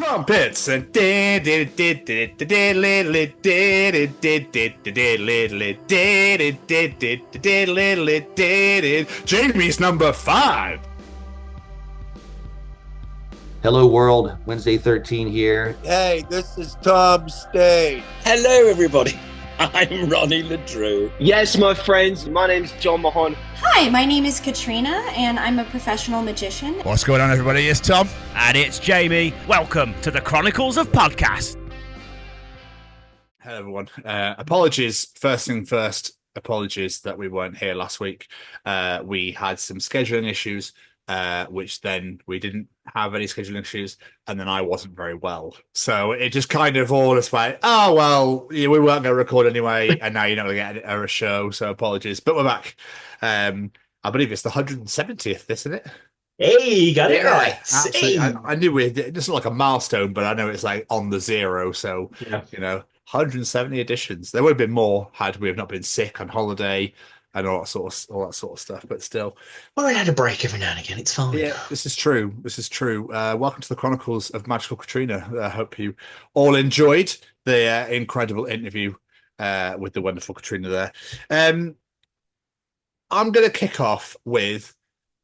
Trumpets and Jamie's number 5. Hello world, Wednesday 13 here. Hey, this is Tom Stain. Hello everybody, I'm Ronnie LeDrew. Yes, my friends, my name's John Mahon. Hi, my name is Katrina, and I'm a professional magician. What's going on, everybody? It's Tom. And it's Jamie. Welcome to the Chronicles of Podcast. Hello, everyone. Apologies, first thing first, apologies that we weren't here last week. We had some scheduling issues, which then we didn't have any scheduling issues, and then I wasn't very well. So it just kind of all just went, oh, well, yeah, we weren't going to record anyway, and now you're not going to get a show, so apologies. But we're back. I believe it's the 170th, isn't it? Hey, you got it right. Absolutely. I knew it's not like a milestone, but I know it's like on the zero. So, You know, 170 editions. There would have been more had we have not been sick on holiday and all that sort of stuff. But still, well, we had a break every now and again. It's fine. Yeah, this is true. Welcome to the Chronicles of Magical Katrina. I hope you all enjoyed the incredible interview with the wonderful Katrina there. I'm going to kick off with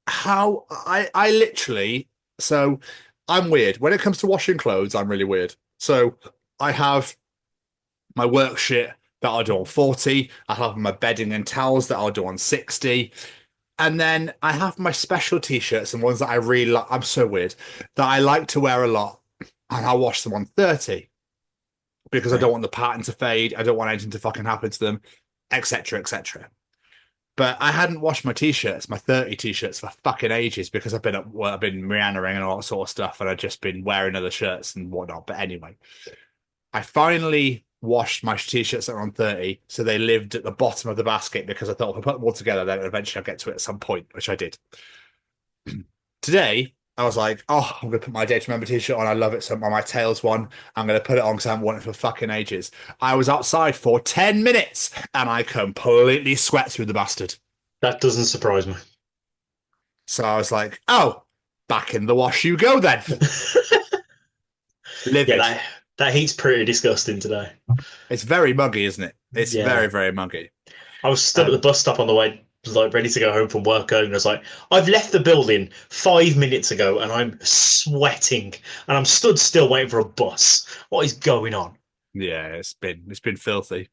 how I literally, so I'm weird. When it comes to washing clothes, I'm really weird. So I have my work shit that I'll do on 40. I have my bedding and towels that I'll do on 60. And then I have my special t-shirts and ones that I really like. I'm so weird that I like to wear a lot, and I'll wash them on 30 because I don't want the pattern to fade. I don't want anything to fucking happen to them, etc., etc. But I hadn't washed my t-shirts, my 30 t-shirts, for fucking ages because I've been meandering and all that sort of stuff, and I've just been wearing other shirts and whatnot. But anyway, I finally washed my t-shirts that are on 30, so they lived at the bottom of the basket because I thought if I put them all together, then eventually I'll get to it at some point, which I did. Today, I was like, oh, I'm going to put my Day to Remember t-shirt on. I love it. So on my Tails one, I'm going to put it on because I haven't worn it for fucking ages. I was outside for 10 minutes and I completely sweat through the bastard. That doesn't surprise me. So I was like, oh, back in the wash you go then. Livid. Yeah, that heat's pretty disgusting today. It's very muggy, isn't it? It's very, very muggy. I was stood at the bus stop on the way, like ready to go home from work, and I was like, I've left the building 5 minutes ago and I'm sweating and I'm stood still waiting for a bus. What is going on? Yeah, it's been filthy.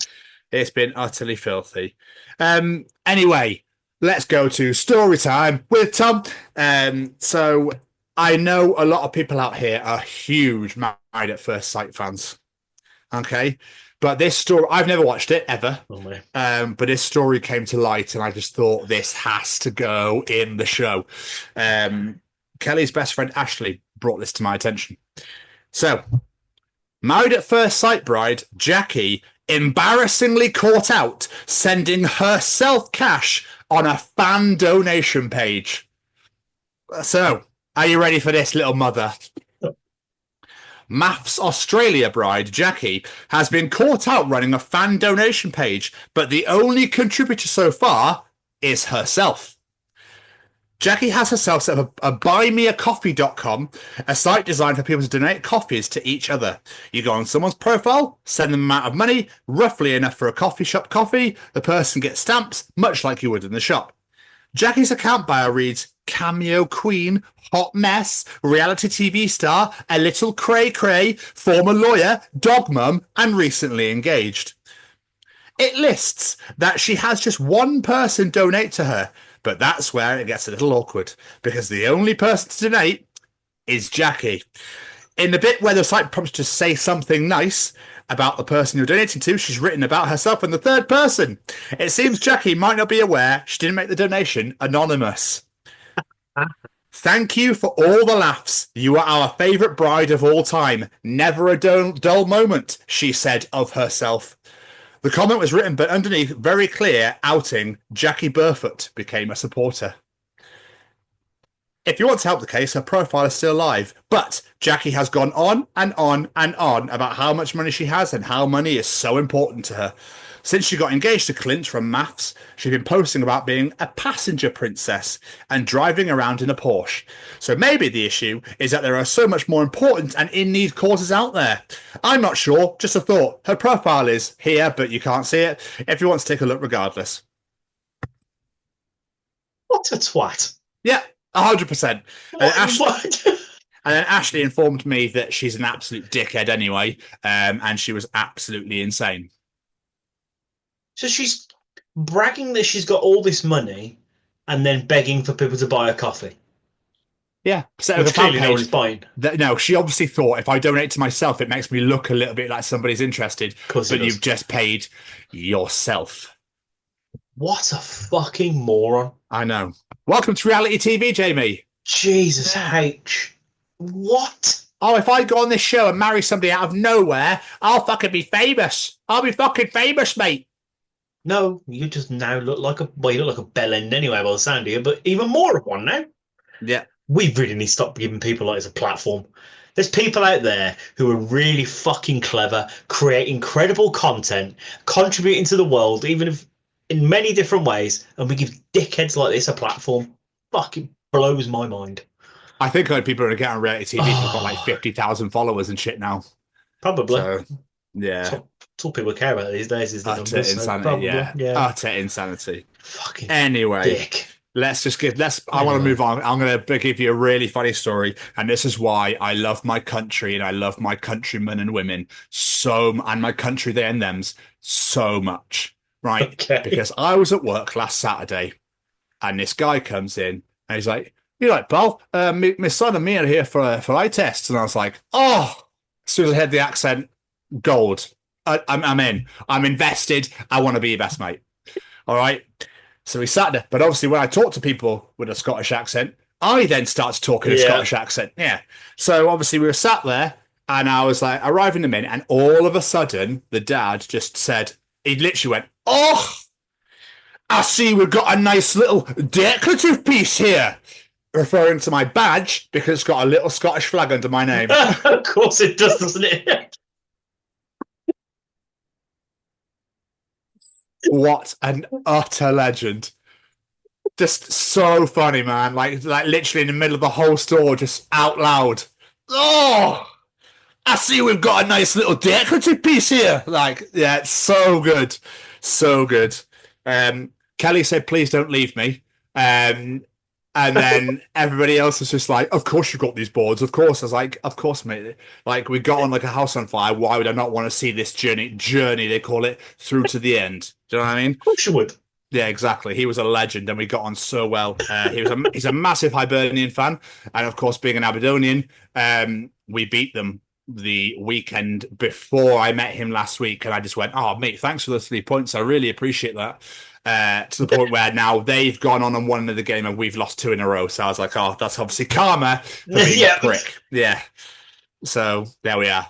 It's been utterly filthy. Anyway, let's go to story time with Tom. So I know a lot of people out here are huge Married at First Sight fans. Okay. But this story, I've never watched it ever. But this story came to light, and I just thought this has to go in the show. Kelly's best friend Ashley brought this to my attention. So, Married at First Sight bride Jacqui embarrassingly caught out sending herself cash on a fan donation page. So, are you ready for this, little mother? Maths Australia bride Jacqui has been caught out running a fan donation page, but the only contributor so far is herself. Jacqui has herself set up a buymeacoffee.com, a site designed for people to donate coffees to each other. You go on someone's profile, send them an amount of money, roughly enough for a coffee shop coffee. The person gets stamps, much like you would in the shop. Jacqui's account bio reads, cameo queen, hot mess, reality TV star, a little cray-cray, former lawyer, dog mum, and recently engaged. It lists that she has just one person donate to her, but that's where it gets a little awkward, because the only person to donate is Jacqui. In the bit where the site prompts to say something nice about the person you're donating to, she's written about herself in the third person. It seems Jacqui might not be aware she didn't make the donation anonymous. Thank you for all the laughs. You are our favourite bride of all time. Never a dull moment, she said of herself. The comment was written, but underneath, very clear, outing, Jacqui Burford became a supporter. If you want to help the case, her profile is still live. But Jacqui has gone on and on and on about how much money she has and how money is so important to her. Since she got engaged to Clint from Maths, she's been posting about being a passenger princess and driving around in a Porsche. So maybe the issue is that there are so much more important and in-need causes out there. I'm not sure, just a thought. Her profile is here, but you can't see it. If you want to take a look regardless. What a twat. Yeah, 100%. What? And then Ashley informed me that she's an absolute dickhead anyway, and she was absolutely insane. So she's bragging that she's got all this money and then begging for people to buy her coffee. Yeah. So Which clearly no one's buying. No, she obviously thought if I donate to myself, it makes me look a little bit like somebody's interested. But you've just paid yourself. What a fucking moron. I know. Welcome to reality TV, Jamie. Jesus H. What? Oh, if I go on this show and marry somebody out of nowhere, I'll fucking be famous. I'll be fucking famous, mate. No, you just now look like a bell end anyway by the sound of you, but even more of one now. Yeah. We really need to stop giving people like this a platform. There's people out there who are really fucking clever, create incredible content, contributing to the world, even if in many different ways, and we give dickheads like this a platform. Fucking blows my mind. I think people are getting on reality TV who've got like 50,000 followers and shit now. Probably. So, yeah. That's all people care about these days is the utter numbers. insanity, yeah. Utter insanity. Fucking anyway, dick. I want to move on. I'm going to give you a really funny story, and this is why I love my country and I love my countrymen and women and my country, they and thems, so much, right? Okay. Because I was at work last Saturday, and this guy comes in, and he's like, "You're right, pal. My son and me are here for eye tests," and I was like, "Oh!" As soon as I heard the accent, gold. I'm in. I'm invested. I want to be your best mate. All right. So we sat there. But obviously, when I talk to people with a Scottish accent, I then start to talk in a Scottish accent. Yeah. So obviously, we were sat there, and I was like, arriving a minute, and all of a sudden, the dad just said, he literally went, "Oh, I see we've got a nice little decorative piece here," referring to my badge because it's got a little Scottish flag under my name. Of course it does, doesn't it? What an utter legend. Just so funny, man. Like literally in the middle of the whole store, just out loud. "Oh, I see we've got a nice little decorative piece here." Like, yeah, it's so good. So good. Kelly said, "Please don't leave me." And then everybody else was just like, "Of course you've got these boards. Of course." I was like, "Of course, mate. Like, we got on like a house on fire. Why would I not want to see this journey, they call it, through to the end?" Do you know what I mean? Of course you would. Yeah, exactly. He was a legend, and we got on so well. He's a massive Hibernian fan, and of course, being an Aberdonian, we beat them the weekend before I met him last week, and I just went, "Oh, mate, thanks for the 3 points. I really appreciate that." To the point where now they've gone on and won another game, and we've lost 2 in a row. So I was like, "Oh, that's obviously karma for being a prick." Yeah. So there we are.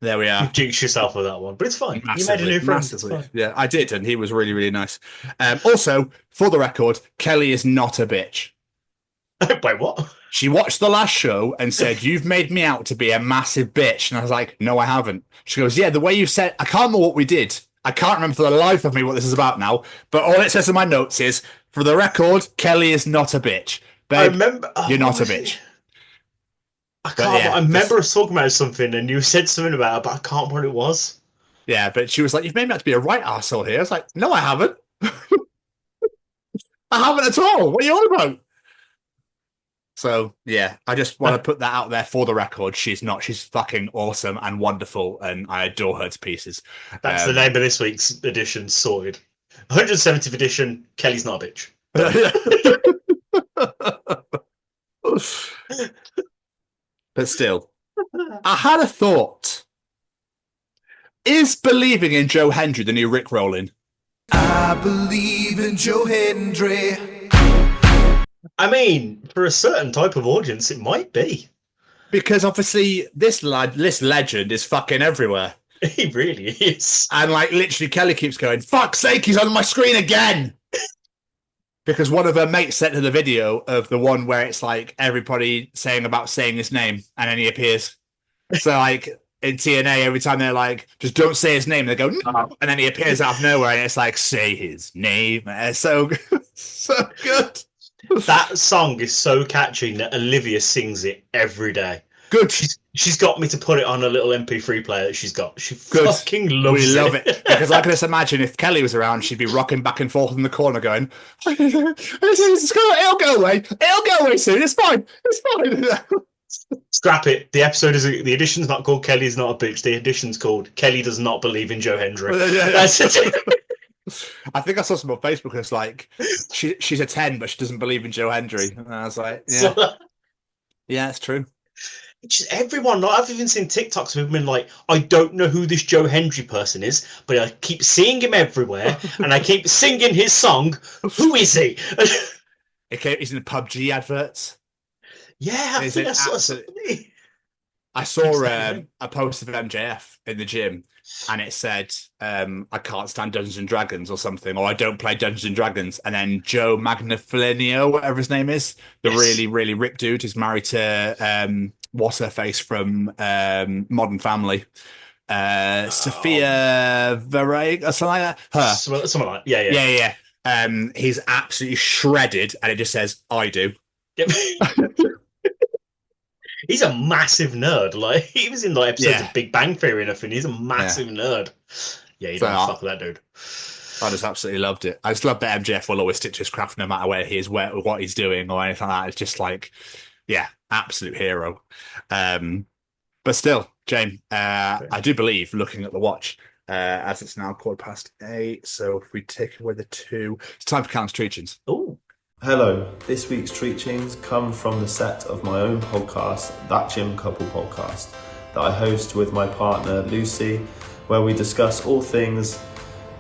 You jinxed yourself with that one, but it's fine. Massively, you made a new friend. It's fine. Yeah, I did, and he was really, really nice. Also, for the record, Kelly is not a bitch. Wait, what? She watched the last show and said, "You've made me out to be a massive bitch." And I was like, "No, I haven't." She goes, "Yeah, the way you said, I can't remember what we did. I can't remember for the life of me what this is about now. But all it says in my notes is, for the record, Kelly is not a bitch. Babe, I remember. You're not a bitch." I can't. I remember us talking about something, and you said something about it, but I can't remember what it was. Yeah, but she was like, "You've made me out to be a right arsehole here." I was like, "No, I haven't. I haven't at all. What are you on about?" So, yeah, I just want to put that out there for the record. She's not. She's fucking awesome and wonderful, and I adore her to pieces. That's the name of this week's edition, sorted. 170th edition, Kelly's not a bitch. But still, I had a thought. Is believing in Joe Hendry the new Rickrolling? I believe in Joe Hendry. I mean, for a certain type of audience, it might be. Because obviously, this legend is fucking everywhere. He really is. And like, literally, Kelly keeps going, "Fuck's sake, he's on my screen again." Because one of her mates sent her the video of the one where it's like everybody saying his name and then he appears. So like in TNA, every time they're like, just don't say his name, they go, no, and then he appears out of nowhere and it's like, say his name. It's so good. So good. That song is so catchy that Olivia sings it every day. Good. She's got me to put it on a little MP3 player that she's got. She fucking loves it. We love it. Because I can just imagine if Kelly was around, she'd be rocking back and forth in the corner going, it'll go away. It'll go away soon. It's fine. It's fine. Scrap it. The edition's not called Kelly's Not a Bitch. The edition's called Kelly Does Not Believe in Joe Hendry. That's it. I think I saw some on Facebook. It's like, she's a 10, but she doesn't believe in Joe Hendry. And I was like, yeah. Yeah, it's true. Just everyone, like, I've even seen TikToks with been like, I don't know who this Joe Hendry person is, but I keep seeing him everywhere, and I keep singing his song. Who is he? He's in the PUBG adverts. Yeah, I think I saw something. I saw a post of MJF in the gym, and it said, I can't stand Dungeons and Dragons or something, or I don't play Dungeons and Dragons. And then Joe Magnafilinio, whatever his name is, the really, really ripped dude who's married to what's her face from Modern Family, Sophia Verega or something like that. Her. Something like that. Yeah. He's absolutely shredded, and it just says, I do. Yep. He's a massive nerd. Like, he was in like episodes of Big Bang Theory and everything. He's a massive nerd. Yeah, you don't fuck with that dude. I just absolutely loved it. I just love that MJF will always stick to his craft no matter where he is, what he's doing or anything like that. It's just like, absolute hero. But still, Jane, I do believe, looking at the watch, as it's now 8:15, so if we take away the 2, it's time for Callum's Treachings. Oh. Hello, this week's Treachings come from the set of my own podcast, That Gym Couple Podcast, that I host with my partner Lucy, where we discuss all things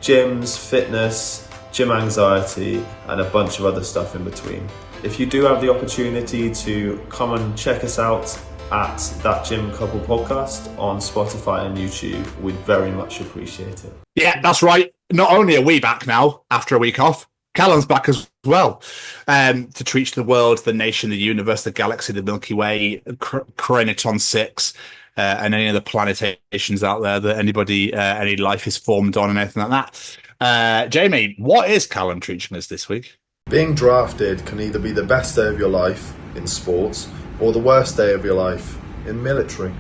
gyms, fitness, gym anxiety, and a bunch of other stuff in between. If you do have the opportunity to come and check us out at That Gym Couple Podcast on Spotify and YouTube, we'd very much appreciate it. Yeah, that's right. Not only are we back now after a week off, Callum's back as well, to treat the world, the nation, the universe, the galaxy, the Milky Way, Chronicles 6, and any other planetations out there that anybody, any life is formed on and anything like that. Jamie, what is Callum treating us this week? Being drafted can either be the best day of your life in sports or the worst day of your life in military.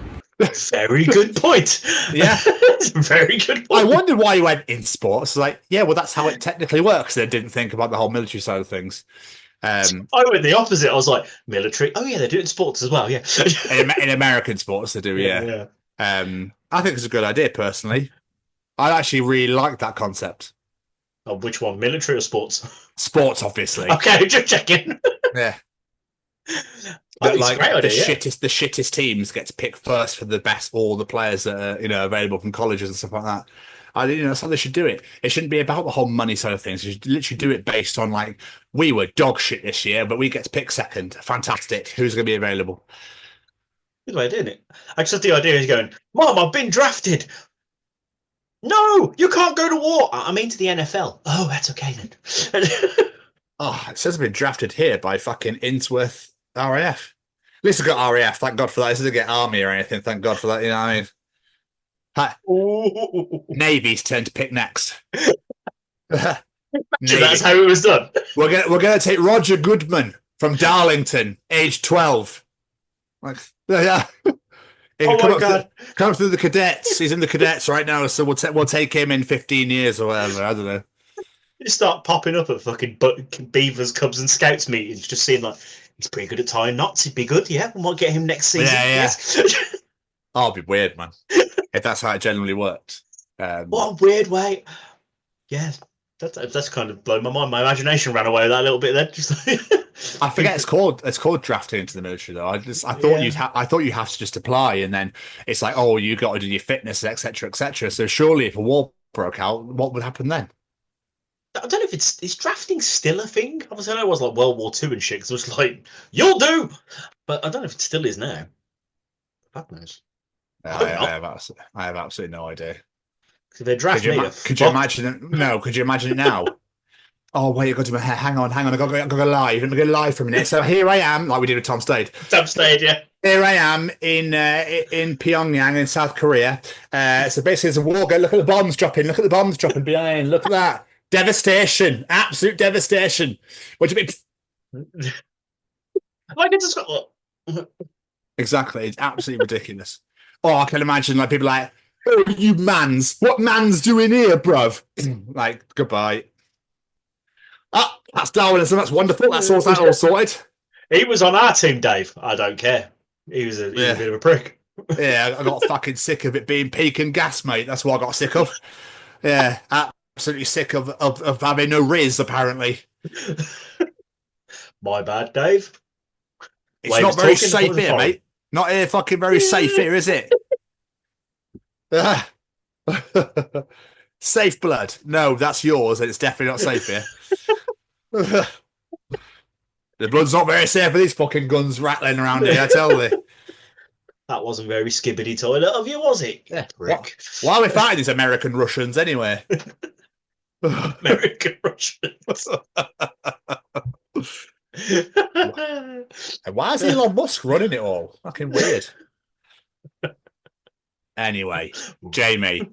Very good point. Yeah. Very good point. I wondered why you went in sports. Like, yeah, well, that's how it technically works. I didn't think about the whole military side of things. I went the opposite. I was like, military? Oh, yeah, they do it in sports as well, yeah. in American sports, they do, yeah. I think it's a good idea, personally. I actually really like that concept. Oh, which one, military or sports? Sports, obviously. Okay, just checking. Yeah. But like the shittest teams get to pick first for the best, all the players that are available from colleges and stuff like that. That's how they should do it. It shouldn't be about the whole money side of things. You should literally do it based on like, we were dog shit this year, but we get to pick second. Fantastic. Who's going to be available? Good way of doing it. I just had the idea is going, Mom, I've been drafted. No, you can't go to war. I'm into the NFL. Oh, that's okay then. It says I've been drafted here by fucking Innsworth RAF. At least I got RAF. Thank God for that. I didn't get Army or anything. Thank God for that. You know what I mean? Navy's turn to pick next. That's how it was done. We're gonna take Roger Goodman from Darlington, age 12. Like, yeah. God! Come through the cadets. He's in the cadets right now, so we'll take him in 15 years or whatever. I don't know. You start popping up at fucking Beavers, Cubs, and Scouts meetings, just seeing like, he's pretty good at tying knots. He'd be good, yeah. We might get him next season. Yeah. Yes. Oh, it'd be weird, man. If that's how it generally worked. What a weird way. Yeah, that's kind of blown my mind. My imagination ran away with that a little bit then. Just like... I forget it's called drafting into the military though. I thought you have to just apply, and then it's like, oh, you got to do your fitness, etc., etc. So surely, if a war broke out, what would happen then? I don't know if is drafting still a thing. Obviously, I know it was like World War II and shit. Because it was like, you'll do, but I don't know if it still is now. God knows. I have absolutely no idea. If they draft could you imagine it? No, could you imagine it now? Oh, wait, I got to do my hair. Hang on. I got to go live. Let me go live for a minute. So here I am, like we did with Tom Stade. Tom Stade, yeah. Here I am in Pyongyang in South Korea. So basically, there's a war going. Look at the bombs dropping. Look at the bombs dropping behind. Look at that. Devastation. Absolute devastation. What do you mean? Like I just got... Exactly. It's absolutely ridiculous. Oh, I can imagine like people like, oh, you mans. What mans doing here, bruv? Like, goodbye. Ah, that's Darwinism. That's wonderful. That's all sorted. He was on our team, Dave. I don't care. He was a bit of a prick. Yeah, I got fucking sick of it being peak and gas, mate. That's what I got sick of. Yeah, absolutely sick of having no riz, apparently. My bad, Dave. It's not very safe here, mate. Not here fucking very safe here, is it? Safe blood. No, that's yours, and it's definitely not safe here. The blood's not very safe for these fucking guns rattling around here, I tell you. That wasn't very skibbity toilet of you, was it? Yeah. Why are we fighting these American Russians anyway? American Russians. And why is Elon Musk running it all? Fucking weird. Anyway, Jamie,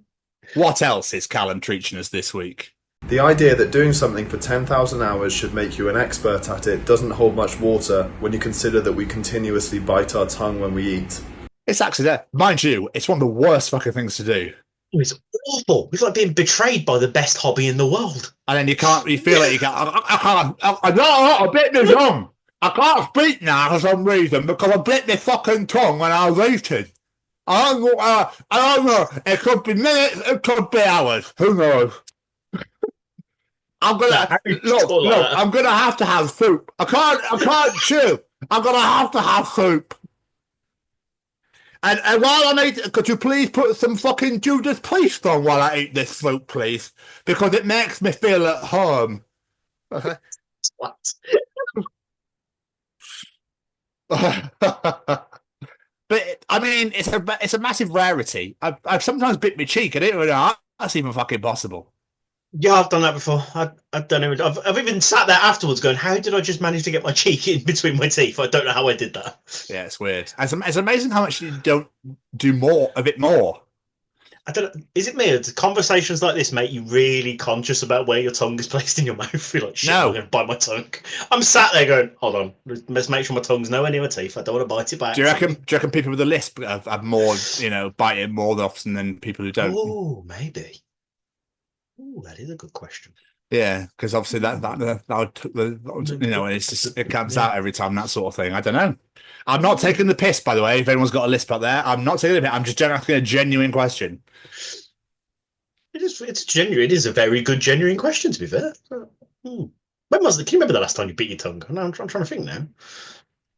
what else is Callum teaching us this week? The idea that doing something for 10,000 hours should make you an expert at it doesn't hold much water when you consider that we continuously bite our tongue when we eat. It's actually there. Mind you, it's one of the worst fucking things to do. It's awful. It's like being betrayed by the best hobby in the world. And then you feel like you can't, I bit my tongue. I can't speak now for some reason because I bit my fucking tongue when I was eating. I don't know. It could be minutes, it could be hours. Who knows? I'm gonna have to have soup. I can't chew. I'm gonna have to have soup. And while I'm eating, could you please put some fucking Judas Priest on while I eat this soup, please? Because it makes me feel at home. What? But I mean, it's a massive rarity. I've sometimes bit my cheek. I didn't even know that's even fucking possible. Yeah, I've done that before. I've done it. I've even sat there afterwards going, how did I just manage to get my cheek in between my teeth? I don't know how I did that. Yeah, it's weird. It's amazing how much you don't do more of it more. I don't know. Is it me? Do conversations like this make you really conscious about where your tongue is placed in your mouth? You're like, shit, I'm going to bite my tongue. I'm sat there going, hold on, let's make sure my tongue's nowhere near my teeth. I don't want to bite it back. Do you reckon people with a lisp have more, biting more often than people who don't? Oh, maybe. Oh, that is a good question. Yeah, because obviously that would, it's just, it comes out every time, that sort of thing. I don't know. I'm not taking the piss, by the way. If anyone's got a lisp out there, I'm not taking the piss. I'm just asking a genuine question. It's genuine. It is a very good, genuine question, to be fair. When was it? Can you remember the last time you bit your tongue? No, I'm trying to think now.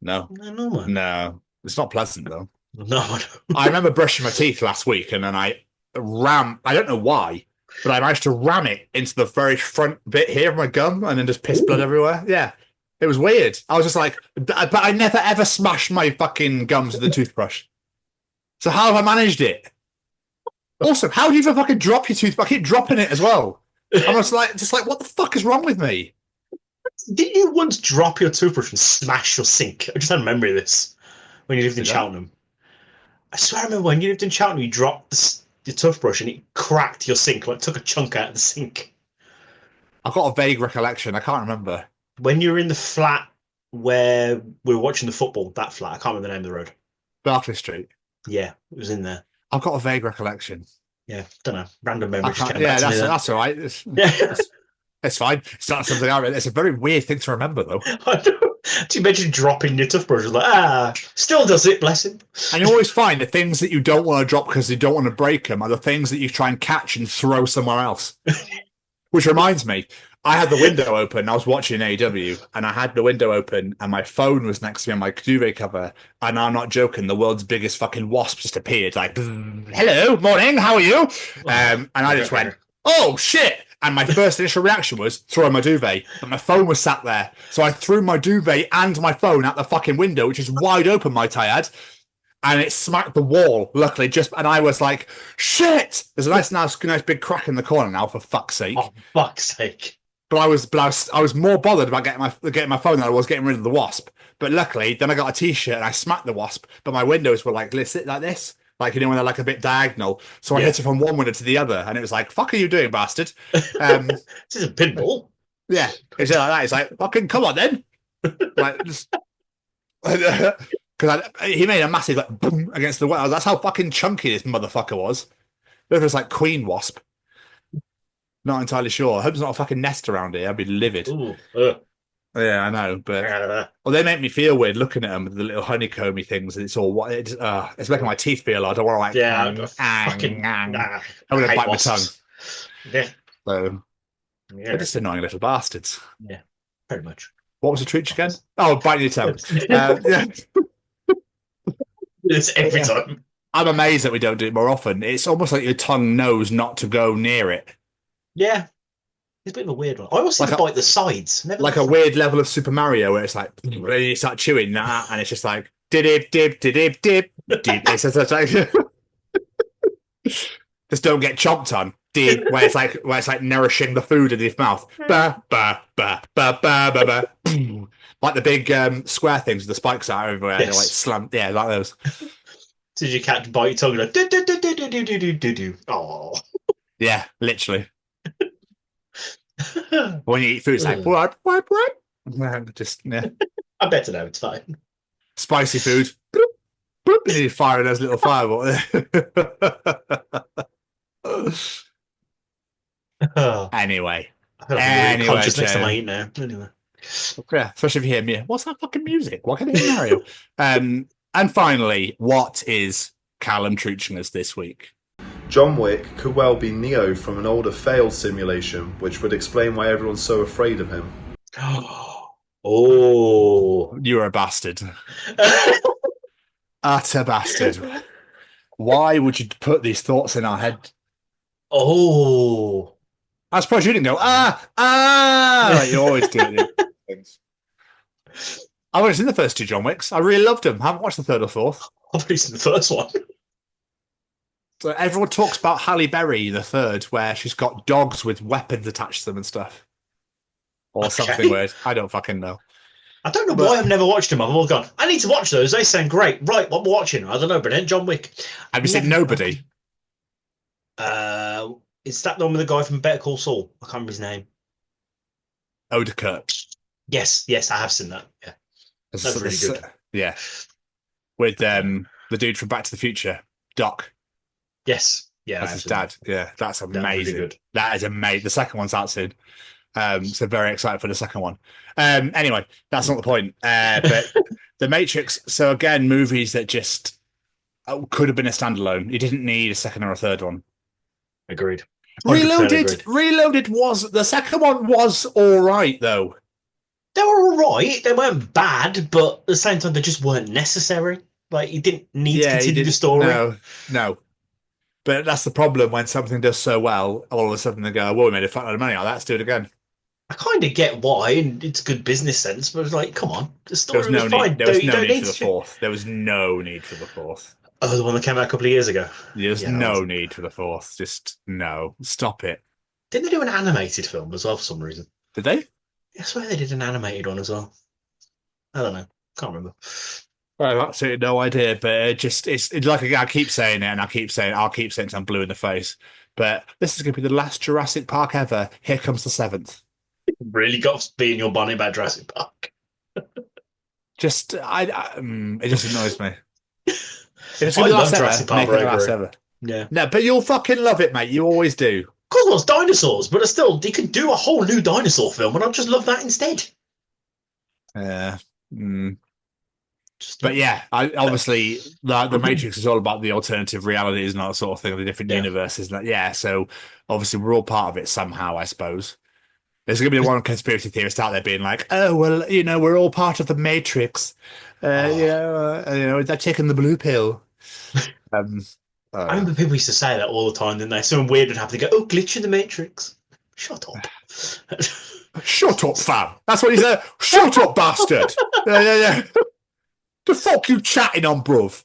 No, it's not pleasant though. No, I remember brushing my teeth last week, and then I don't know why, but I managed to ram it into the very front bit here of my gum, and then just piss blood everywhere. Yeah, it was weird. I was just like, but I never ever smashed my fucking gums with a toothbrush. So how have I managed it? Also, how do you even fucking drop your toothbrush? I keep dropping it as well. I was just like, what the fuck is wrong with me? Didn't you once drop your toothbrush and smash your sink? I just had a memory of this when you lived in Cheltenham. I swear I remember when you lived in Cheltenham, you dropped your toothbrush and it cracked your sink, like took a chunk out of the sink. I've got a vague recollection. I can't remember. When you were in the flat where we were watching the football, that flat, I can't remember the name of the road. Berkeley Street. Yeah, it was in there. I've got a vague recollection. Yeah, don't know. Random memory. That's all right. It's fine. It's not something I read. It's a very weird thing to remember, though. I know. Do you imagine dropping your toothbrush? Like, still does it, bless him. And you always find the things that you don't want to drop because you don't want to break them are the things that you try and catch and throw somewhere else. Which reminds me, I had the window open. I was watching AEW, and I had the window open, and my phone was next to me on my duvet cover. And I'm not joking. The world's biggest fucking wasp just appeared. Like, hello, morning, how are you? And I just went, oh shit! And my first initial reaction was throw my duvet, but my phone was sat there. So I threw my duvet and my phone out the fucking window, which is wide open, might I add. And it smacked the wall, luckily, and I was like, shit! There's a nice big crack in the corner now, for fuck's sake. Oh, fuck's sake. But I was more bothered about getting my phone than I was getting rid of the wasp. But luckily, then I got a t-shirt and I smacked the wasp. But my windows were like this, like when they're like a bit diagonal. So I hit it from one window to the other, and it was like, "Fuck, are you doing, bastard?" This is a pinball. Yeah, it's like that. It's like, "Fucking come on, then!" Like, just because he made a massive like boom against the wall. That's how fucking chunky this motherfucker was. It was like queen wasp. Not entirely sure. I hope there's not a fucking nest around here. I'd be livid. Ooh, yeah, I know, but they make me feel weird looking at them with the little honeycomby things. And it's all it's making my teeth feel odd. I want to I want to bite my tongue. Yeah, So, they're just annoying little bastards. Yeah, pretty much. What was the treat again? Oh, biting your tongue. Yeah. It's every time. I'm amazed that we don't do it more often. It's almost like your tongue knows not to go near it. Yeah. It's a bit of a weird one. I always seem to bite the sides. Never like a weird level of Super Mario where it's like, you start chewing that, and it's just like, dip, dip, dip, dip, dip. It's like, just don't get chomped on. Where it's like nourishing the food in your mouth. Ba, ba, ba, ba, ba, ba, ba. Like the big square things with the spikes out everywhere. Yes. They're like slammed. Yeah, like those. Did your cat bite your tongue like do do do do do do do do do? Oh. Yeah, literally. When you eat food, it's like what? Just yeah. I better know it's fine. Spicy food. And you fire those little fireballs. Anyway, conscious next time I eat now. Anyway, yeah, especially if you hear me. What's that fucking music? What can I hear, Mario? And finally, what is Callum treating us this week? John Wick could well be Neo from an older failed simulation, which would explain why everyone's so afraid of him. Oh, you're a bastard. Utter bastard. Why would you put these thoughts in our head? Oh, I suppose you didn't go, like you always do. Things. I've only seen the first two John Wicks. I really loved them. I haven't watched the third or fourth. I've only seen the first one. So everyone talks about Halle Berry, the third, where she's got dogs with weapons attached to them and stuff. Or something weird. I don't fucking know. I don't know why I've never watched them. I've all gone, I need to watch those. They sound great. Right, what we're watching? I don't know, but then John Wick. Have you seen Nobody? Is that the one with the guy from Better Call Saul? I can't remember his name. Odenkirk. Yes, I have seen that. Yeah, that's really good. Yeah, with the dude from Back to the Future, Doc. Yes, yeah, that's his dad. Yeah, that's amazing. Really good. That is amazing. The second one's out soon. So very excited for the second one. Anyway, that's not the point. But The Matrix. So again, movies that just could have been a standalone. You didn't need a second or a third one. Agreed. Reloaded was the second one was all right though. They were all right. They weren't bad, but at the same time, they just weren't necessary. Like you didn't need to continue the story. No. But that's the problem when something does so well, all of a sudden they go, "Well, we made a fat load of money out. Let's do it again." I kind of get why, and it's good business sense. But it's like, come on, the story was fine. There was no need for the fourth. There was no need for the fourth. Oh, the one that came out a couple of years ago. There's no need for the fourth. Just no. Stop it. Didn't they do an animated film as well for some reason? Did they? I swear they did an animated one as well. I don't know. Can't remember. I have absolutely no idea, but it's like I keep saying it, and I'll keep saying it. I'm blue in the face. But this is going to be the last Jurassic Park ever. Here comes the seventh. Really got to be in your bonnet about Jurassic Park. It just annoys me. I love Jurassic Park. Yeah. No, but you'll fucking love it, mate. You always do. Of course, well, it's dinosaurs, but still, they could do a whole new dinosaur film, and I'd just love that instead. Yeah. But yeah, obviously, the Matrix is all about the alternative realities and that sort of thing, the different universes. So obviously, we're all part of it somehow, I suppose. There's going to be one conspiracy theorist out there being like, "Oh, well, we're all part of the Matrix. They're taking the blue pill." I remember people used to say that all the time, didn't they? Someone weird would have to go, "Oh, glitch in the Matrix." Shut up. Shut up, fam. That's what he said. Shut up, bastard. Yeah. The fuck you chatting on, bruv?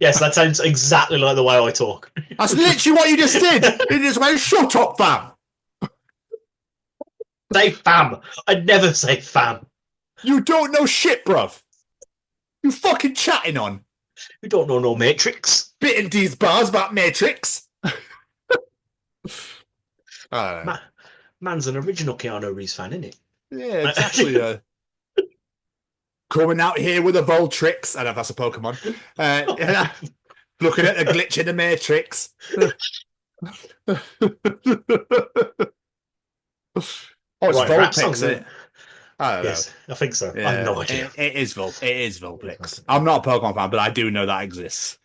Yes, that sounds exactly like the way I talk. That's literally what you just did. You just went, "Shut up, fam." Say fam. I'd never say fam. You don't know shit, bruv. You fucking chatting on. You don't know no Matrix. Bitten these bars about Matrix. Man's an original Keanu Reeves fan, isn't it? Yeah, it's actually coming out here with a Voltrix. I don't know if that's a Pokemon. Looking at a glitch in the Matrix. Oh, it's Right, rap songs, Volpix, isn't it? I don't Yes, know. I think so. Yeah, I have no idea. It is Volpix. I'm not a Pokemon fan, but I do know that exists.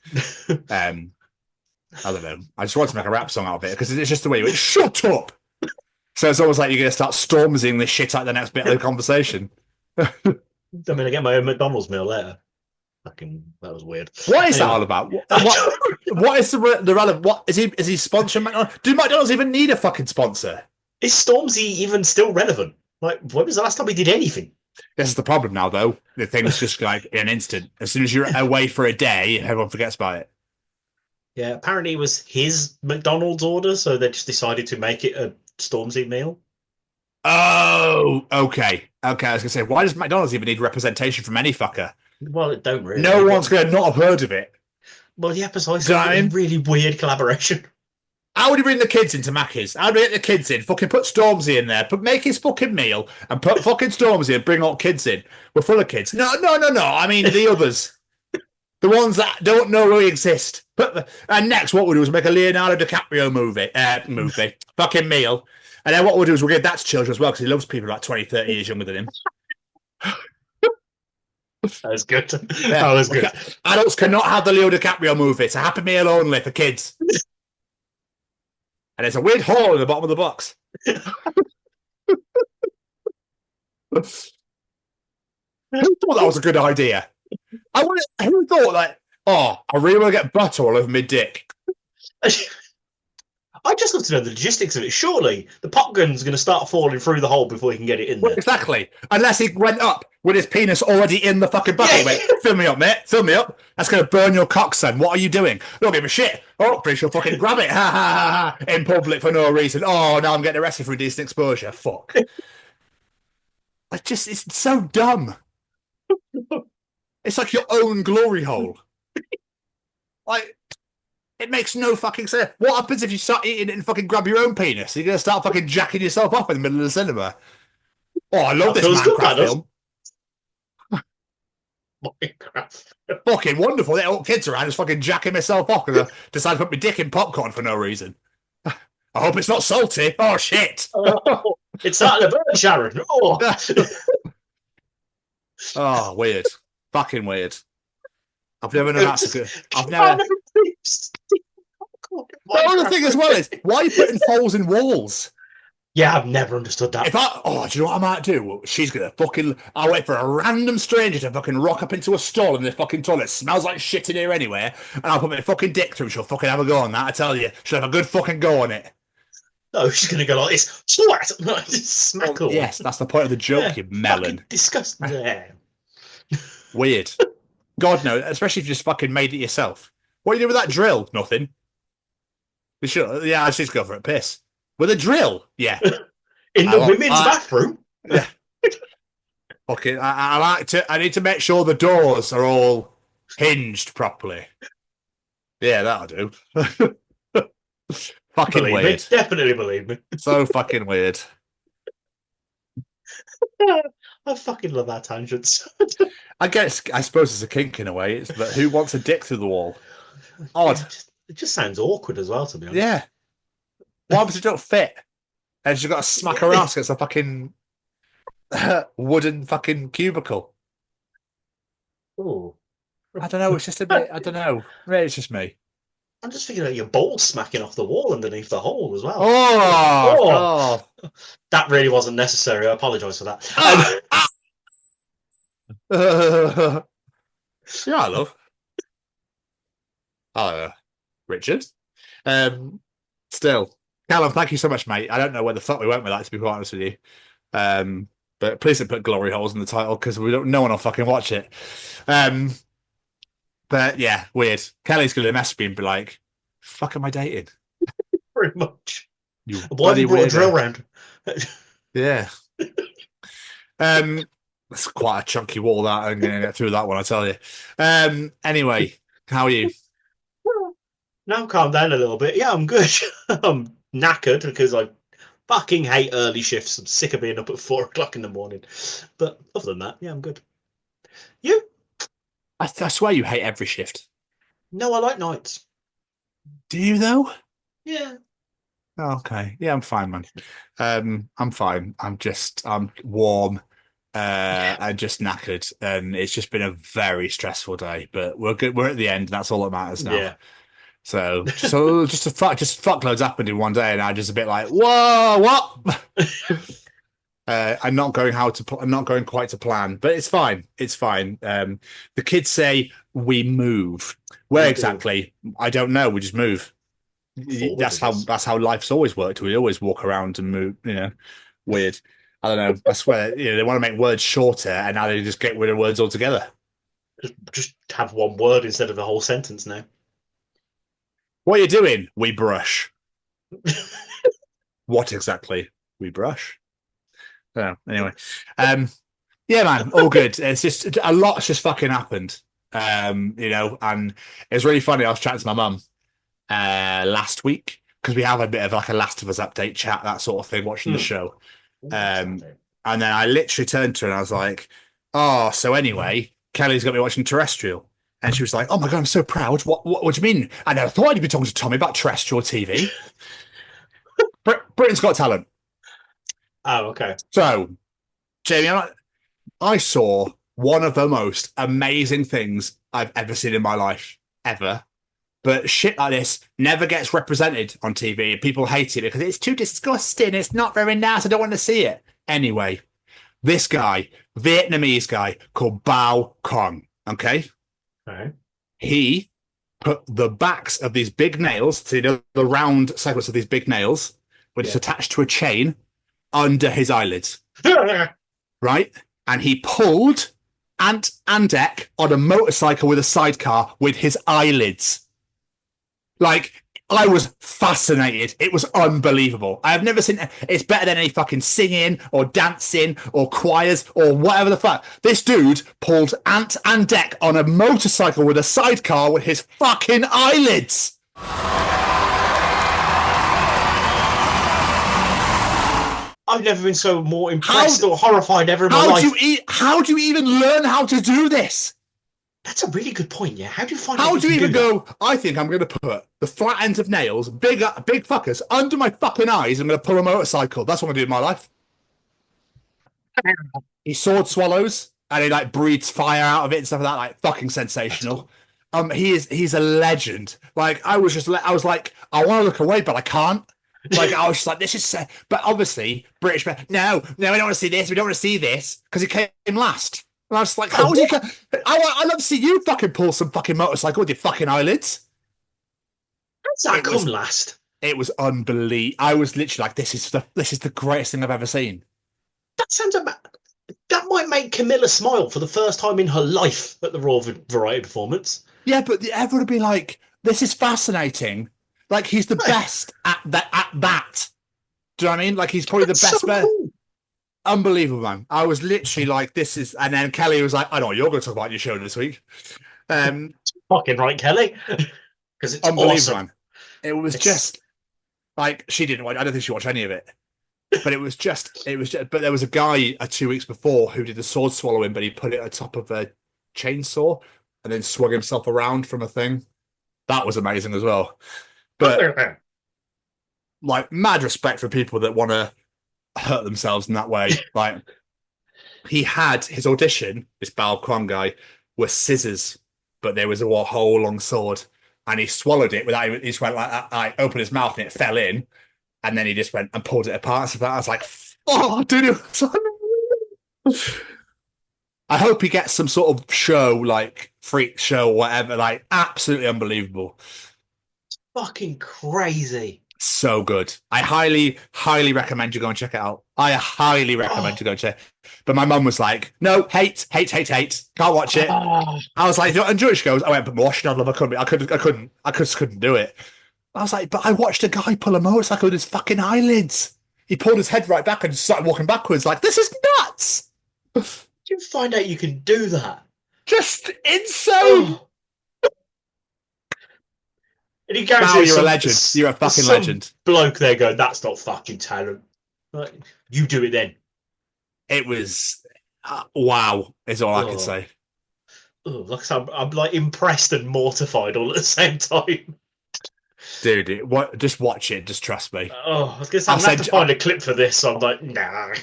I don't know. I just want to make a rap song out of it because it's just the way you went, shut up! So it's almost like you're going to start storming this shit out the next bit of the conversation. I mean, I get my own McDonald's meal later. Fucking, that was weird. What is that all about? What is the relevant? What is he sponsoring McDonald's? Do McDonald's even need a fucking sponsor? Is Stormzy even still relevant? Like, when was the last time he did anything? This is the problem now, though. The thing's just like in an instant. As soon as you're away for a day, everyone forgets about it. Yeah, apparently it was his McDonald's order, so they just decided to make it a Stormzy meal. Oh, okay. I was going to say, why does McDonald's even need representation from any fucker? Well, it don't really. No one's going to not have heard of it. Well, yeah, besides a really weird collaboration. How would you bring the kids into Macca's? How would you get the kids in? Fucking put Stormzy in there. Make his fucking meal and put fucking Stormzy and bring all kids in. We're full of kids. No. I mean, the others. The ones that don't know we exist. And next, what we'll do is make a Leonardo DiCaprio movie. Fucking meal. And then what we'll do is we'll give that to children as well because he loves people like 20, 30 years younger than him. That was good. Yeah. That was good. Adults cannot have the Leo DiCaprio movie. It's a Happy Meal only for kids. And there's a weird hole in the bottom of the box. Who thought that was a good idea? Who thought like, I really want to get butter all over my dick? I just love to know the logistics of it. Surely the pop gun's going to start falling through the hole before he can get it in there. Well, exactly. Unless he went up with his penis already in the fucking bucket. Yeah. Went, fill me up, mate. Fill me up. That's going to burn your cock, son. What are you doing? Don't give a shit. Oh, pretty sure fucking grab it. Ha, ha, ha, ha. In public for no reason. Oh, now I'm getting arrested for indecent exposure. Fuck. It's so dumb. It's like your own glory hole. Like, it makes no fucking sense. What happens if you start eating it and fucking grab your own penis? You're going to start fucking jacking yourself off in the middle of the cinema. Oh, I love this Minecraft film. Minecraft. Fucking wonderful. There all kids around just fucking jacking myself off because I decided to put my dick in popcorn for no reason. I hope it's not salty. Oh, shit. Oh, it's not the bird, Sharon. Oh. Oh, weird. Fucking weird. I've never known that's a good... I've never... The other thing as well is, why are you putting holes in walls? Yeah, I've never understood that. Do you know what I might do? She's going to fucking... I'll wait for a random stranger to fucking rock up into a stall in the fucking toilet. Smells like shit in here anyway. And I'll put my fucking dick through. She'll fucking have a go on that, I tell you. She'll have a good fucking go on it. No, she's going to go like this. Swat! Smack her. Yes, that's the point of the joke, you melon. Disgusting. Yeah. Weird. God, no. Especially if you just fucking made it yourself. What do you do with that drill? Nothing. Yeah, I just go for a piss. With a drill? Yeah. In the women's bathroom? Yeah. Okay, I need to make sure the doors are all hinged properly. Yeah, that'll do. Fucking believe weird. Me. Definitely believe me. So fucking weird. I fucking love that tangent. I suppose it's a kink in a way, but who wants a dick through the wall? Odd. It just sounds awkward as well, to be honest. Yeah. What happens if you don't fit? And she's got to smack her ass against a fucking wooden fucking cubicle. Oh. I don't know. It's just a bit. I don't know. Maybe it's just me. I'm just thinking of your balls smacking off the wall underneath the hole as well. Oh. That really wasn't necessary. I apologise for that. Yeah, I love. Richard. Still, Callum, thank you so much, mate. I don't know where the fuck we went with that, to be quite honest with you. But please don't put glory holes in the title because no one will fucking watch it. But yeah, weird. Kelly's going to message me and be like, "Fuck, am I dating?" Pretty much. You Why have you brought a drill round? Yeah. That's quite a chunky wall, that. I'm going to get through that one, I tell you. Anyway, how are you? Now calm down a little bit. Yeah, I'm good. I'm knackered because I fucking hate early shifts. I'm sick of being up at 4 o'clock in the morning. But other than that, yeah, I'm good. You? I swear you hate every shift. No, I like nights. Do you, though? Yeah. Oh, okay. Yeah, I'm fine, man. I'm fine. I'm warm and just knackered. And it's just been a very stressful day. But we're good. We're at the end, and that's all that matters now. Yeah. So just fuck loads happened in one day, and I just a bit like, whoa, what? I'm not going quite to plan, but it's fine. It's fine. The kids say we move. Where exactly? I don't know. We just move. That's how life's always worked. We always walk around and move. Weird. I don't know. I swear. They want to make words shorter, and now they just get rid of words altogether. Just have one word instead of the whole sentence now. What are you doing? We brush. What exactly? We brush. Oh, anyway. Yeah, man, all good. It's just a lot's just fucking happened. And it's really funny. I was chatting to my mum last week because we have a bit of like a Last of Us update chat, that sort of thing, watching the show. And then I literally turned to her and I was like, "Oh, so anyway, Kelly's got me watching Terrestrial." And she was like, "Oh my God, I'm so proud. What do you mean? I never thought I'd be talking to Tommy about terrestrial TV." Britain's Got Talent. Oh, okay. So, Jamie, I saw one of the most amazing things I've ever seen in my life, ever. But shit like this never gets represented on TV. People hate it because it's too disgusting. It's not very nice. I don't want to see it. Anyway, this guy, Vietnamese guy called Boa Kong, okay? Okay. He put the backs of these big nails, so the round segments of these big nails, which is attached to a chain, under his eyelids. Right? And he pulled Ant and Dec on a motorcycle with a sidecar with his eyelids. Like, I was fascinated. It was unbelievable. I have never seen it's better than any fucking singing or dancing or choirs or whatever the fuck. This dude pulled Ant and Dec on a motorcycle with a sidecar with his fucking eyelids. I've never been so more impressed or horrified ever in my life. How do you even learn how to do this? That's a really good point, yeah. How do you find How do you even go, I think I'm going to put the flat ends of nails, big fuckers, under my fucking eyes. I'm going to pull a motorcycle. That's what I'm going to do in my life. He sword swallows, and he like breathes fire out of it and stuff like that. Like, fucking sensational. He's a legend. Like, I was like, I want to look away, but I can't. Like, I was just like, this is... But obviously, British... No, we don't want to see this. We don't want to see this. Because he came last. And I was like, how do you... I'd love to see you fucking pull some fucking motorcycle with your fucking eyelids. How's that come last? It was unbelievable. I was literally like, this is the greatest thing I've ever seen. That sounds that might make Camilla smile for the first time in her life at the Raw Variety performance. Yeah, but everyone would be like, this is fascinating. Like, he's the best at that. Do you know what I mean? Like, he's probably the best. So cool. Unbelievable, man. I was literally like, this is... And then Kelly was like, I know what you're going to talk about in your show this week. Fucking right, Kelly. Because it's unbelievable, awesome. Man. It was just... Like, she didn't watch... I don't think she watched any of it. But it was just... But there was a guy 2 weeks before who did the sword swallowing, but he put it on top of a chainsaw and then swung himself around from a thing. That was amazing as well. But, like, mad respect for people that want to hurt themselves in that way. Like, he had his audition, this Boa Kong guy, were scissors, but there was a whole long sword, and he swallowed it without... He just went like that, like, opened his mouth and it fell in, and then he just went and pulled it apart. So I was like, oh, dude, I hope he gets some sort of show, like freak show or whatever. Like, absolutely unbelievable. Fucking crazy. So good. I highly, highly recommend you go and check it out. I highly recommend you go and check it. But my mum was like, no, hate. Can't watch it. I was like, enjoy it. She goes, I went, but washing on them. I just couldn't do it. I was like, but I watched a guy pull a motorcycle with his fucking eyelids. he pulled his head right back and just started walking backwards. Like, this is nuts. You find out you can do that. Just insane. Oh. And he goes, Now you're a legend. You're a fucking legend. Bloke there going, that's not fucking talent. Like, you do it then. It was wow, is all I can say. Oh, like I said, I'm like impressed and mortified all at the same time. Dude, just watch it. Just trust me. Oh, I was gonna say, I'm gonna have to find a clip for this. So I'm like, nah.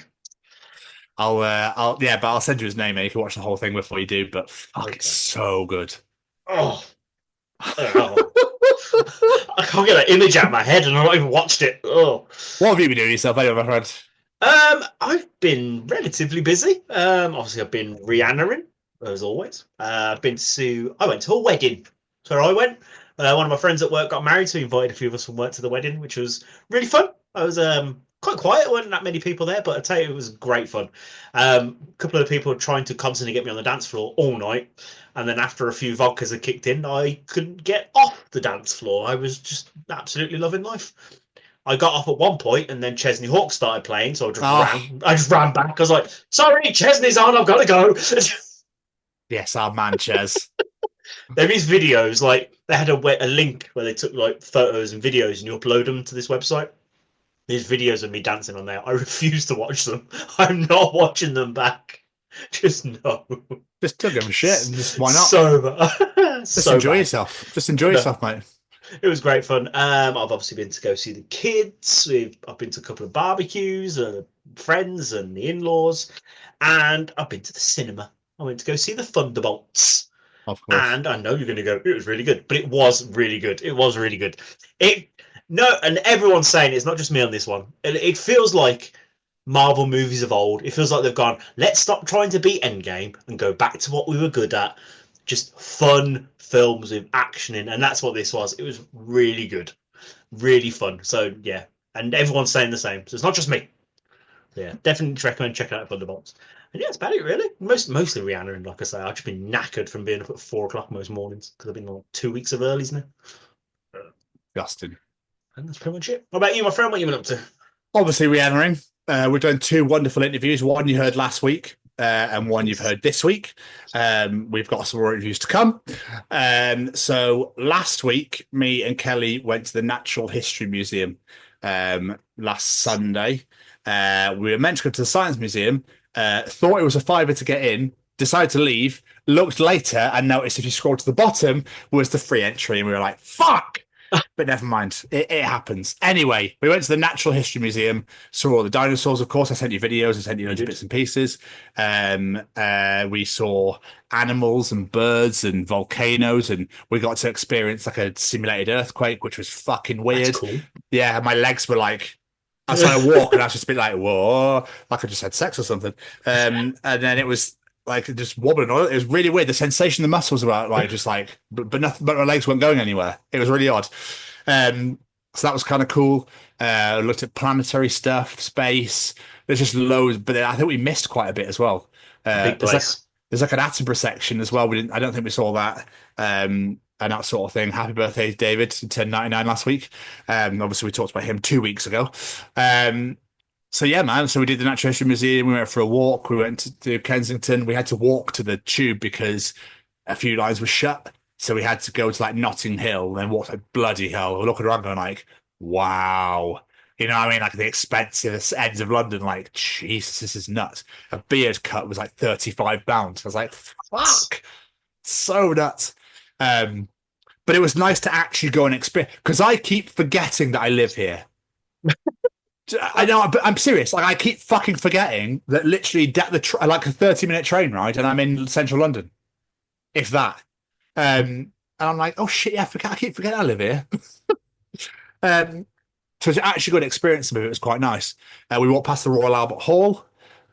But I'll send you his name, mate. You can watch the whole thing before you do. But fuck, it's so good. Oh. I can't get that image out of my head, and I've not even watched it. Oh. What have you been doing yourself, anyway, my friend? I've been relatively busy. Obviously, I've been Rhiannering, as always. I went to a wedding. That's where I went. One of my friends at work got married, so he invited a few of us from work to the wedding, which was really fun. I was quite quiet. There weren't that many people there, but I tell you, it was great fun. A couple of people trying to constantly get me on the dance floor all night, and then after a few vodkas had kicked in, I couldn't get off the dance floor. I was just absolutely loving life. I got off at one point, and then Chesney Hawkes started playing, so I just ran back. I was like, "Sorry, Chesney's on. I've got to go." Yes, our man Ches. There is videos, like they had a link where they took like photos and videos, and you upload them to this website. There's videos of me dancing on there. I refuse to watch them. I'm not watching them back. Just no. Just don't give a shit. And just why not? Just enjoy yourself. Just enjoy yourself, mate. It was great fun. I've obviously been to go see the kids. I've been to a couple of barbecues, friends and the in-laws, and I've been to the cinema. I went to go see the Thunderbolts. Of course. And I know you're going to go, it was really good, but it was really good. It was really good. And everyone's saying it's not just me on this one. It feels like Marvel movies of old. It feels like they've gone, let's stop trying to beat Endgame and go back to what we were good at. Just fun films with action in. And that's what this was. It was really good. Really fun. So, yeah. And everyone's saying the same. So it's not just me. So, yeah, definitely recommend checking out Thunderbolts. And yeah, that's about it, really. Mostly Rihanna, and like I say, I've just been knackered from being up at 4 o'clock most mornings because I've been on 2 weeks of earlies now. Justin. And that's pretty much it. What about you, my friend? What have you been up to? Obviously, Rhiannering. We've done 2 wonderful interviews. One you heard last week, and one you've heard this week. We've got some more interviews to come. So last week, me and Kelly went to the Natural History Museum last Sunday. We were meant to go to the Science Museum. Thought it was a fiver to get in, decided to leave, looked later and noticed if you scroll to the bottom was the free entry, and we were like, fuck! But never mind, it happens. Anyway, we went to the Natural History Museum, saw all the dinosaurs, of course. I sent you videos, I sent you loads of bits and pieces. We saw animals and birds and volcanoes, and we got to experience like a simulated earthquake, which was fucking weird. That's cool. Yeah, my legs were like, I was trying to walk and I was just a bit like, whoa, like I just had sex or something. And then it was like just wobbling. It was really weird. The sensation, the muscles were like just like, but nothing, but my legs weren't going anywhere. It was really odd. So that was kind of cool. Looked at planetary stuff, space. There's just loads, but I think we missed quite a bit as well. Big place. There's like an Attenborough section as well. I don't think we saw that. And that sort of thing. Happy birthday, David. He turned 99 last week. Obviously, we talked about him 2 weeks ago. So, yeah, man. So we did the Natural History Museum. We went for a walk. We went to Kensington. We had to walk to the tube because a few lines were shut. So we had to go to like Notting Hill and then walk like bloody hell. We're looking around going like, wow. You know what I mean? Like the expensive ends of London, like, Jesus, this is nuts. A beard cut was like £35. I was like, fuck. So nuts. But it was nice to actually go and experience, because I keep forgetting that I live here. I know, but I'm serious. Like I keep fucking forgetting that literally like a 30-minute train ride, and I'm in central London, if that. And I'm like, oh shit, yeah, I keep forgetting I live here. So to actually go and experience some of it was quite nice. We walked past the Royal Albert Hall.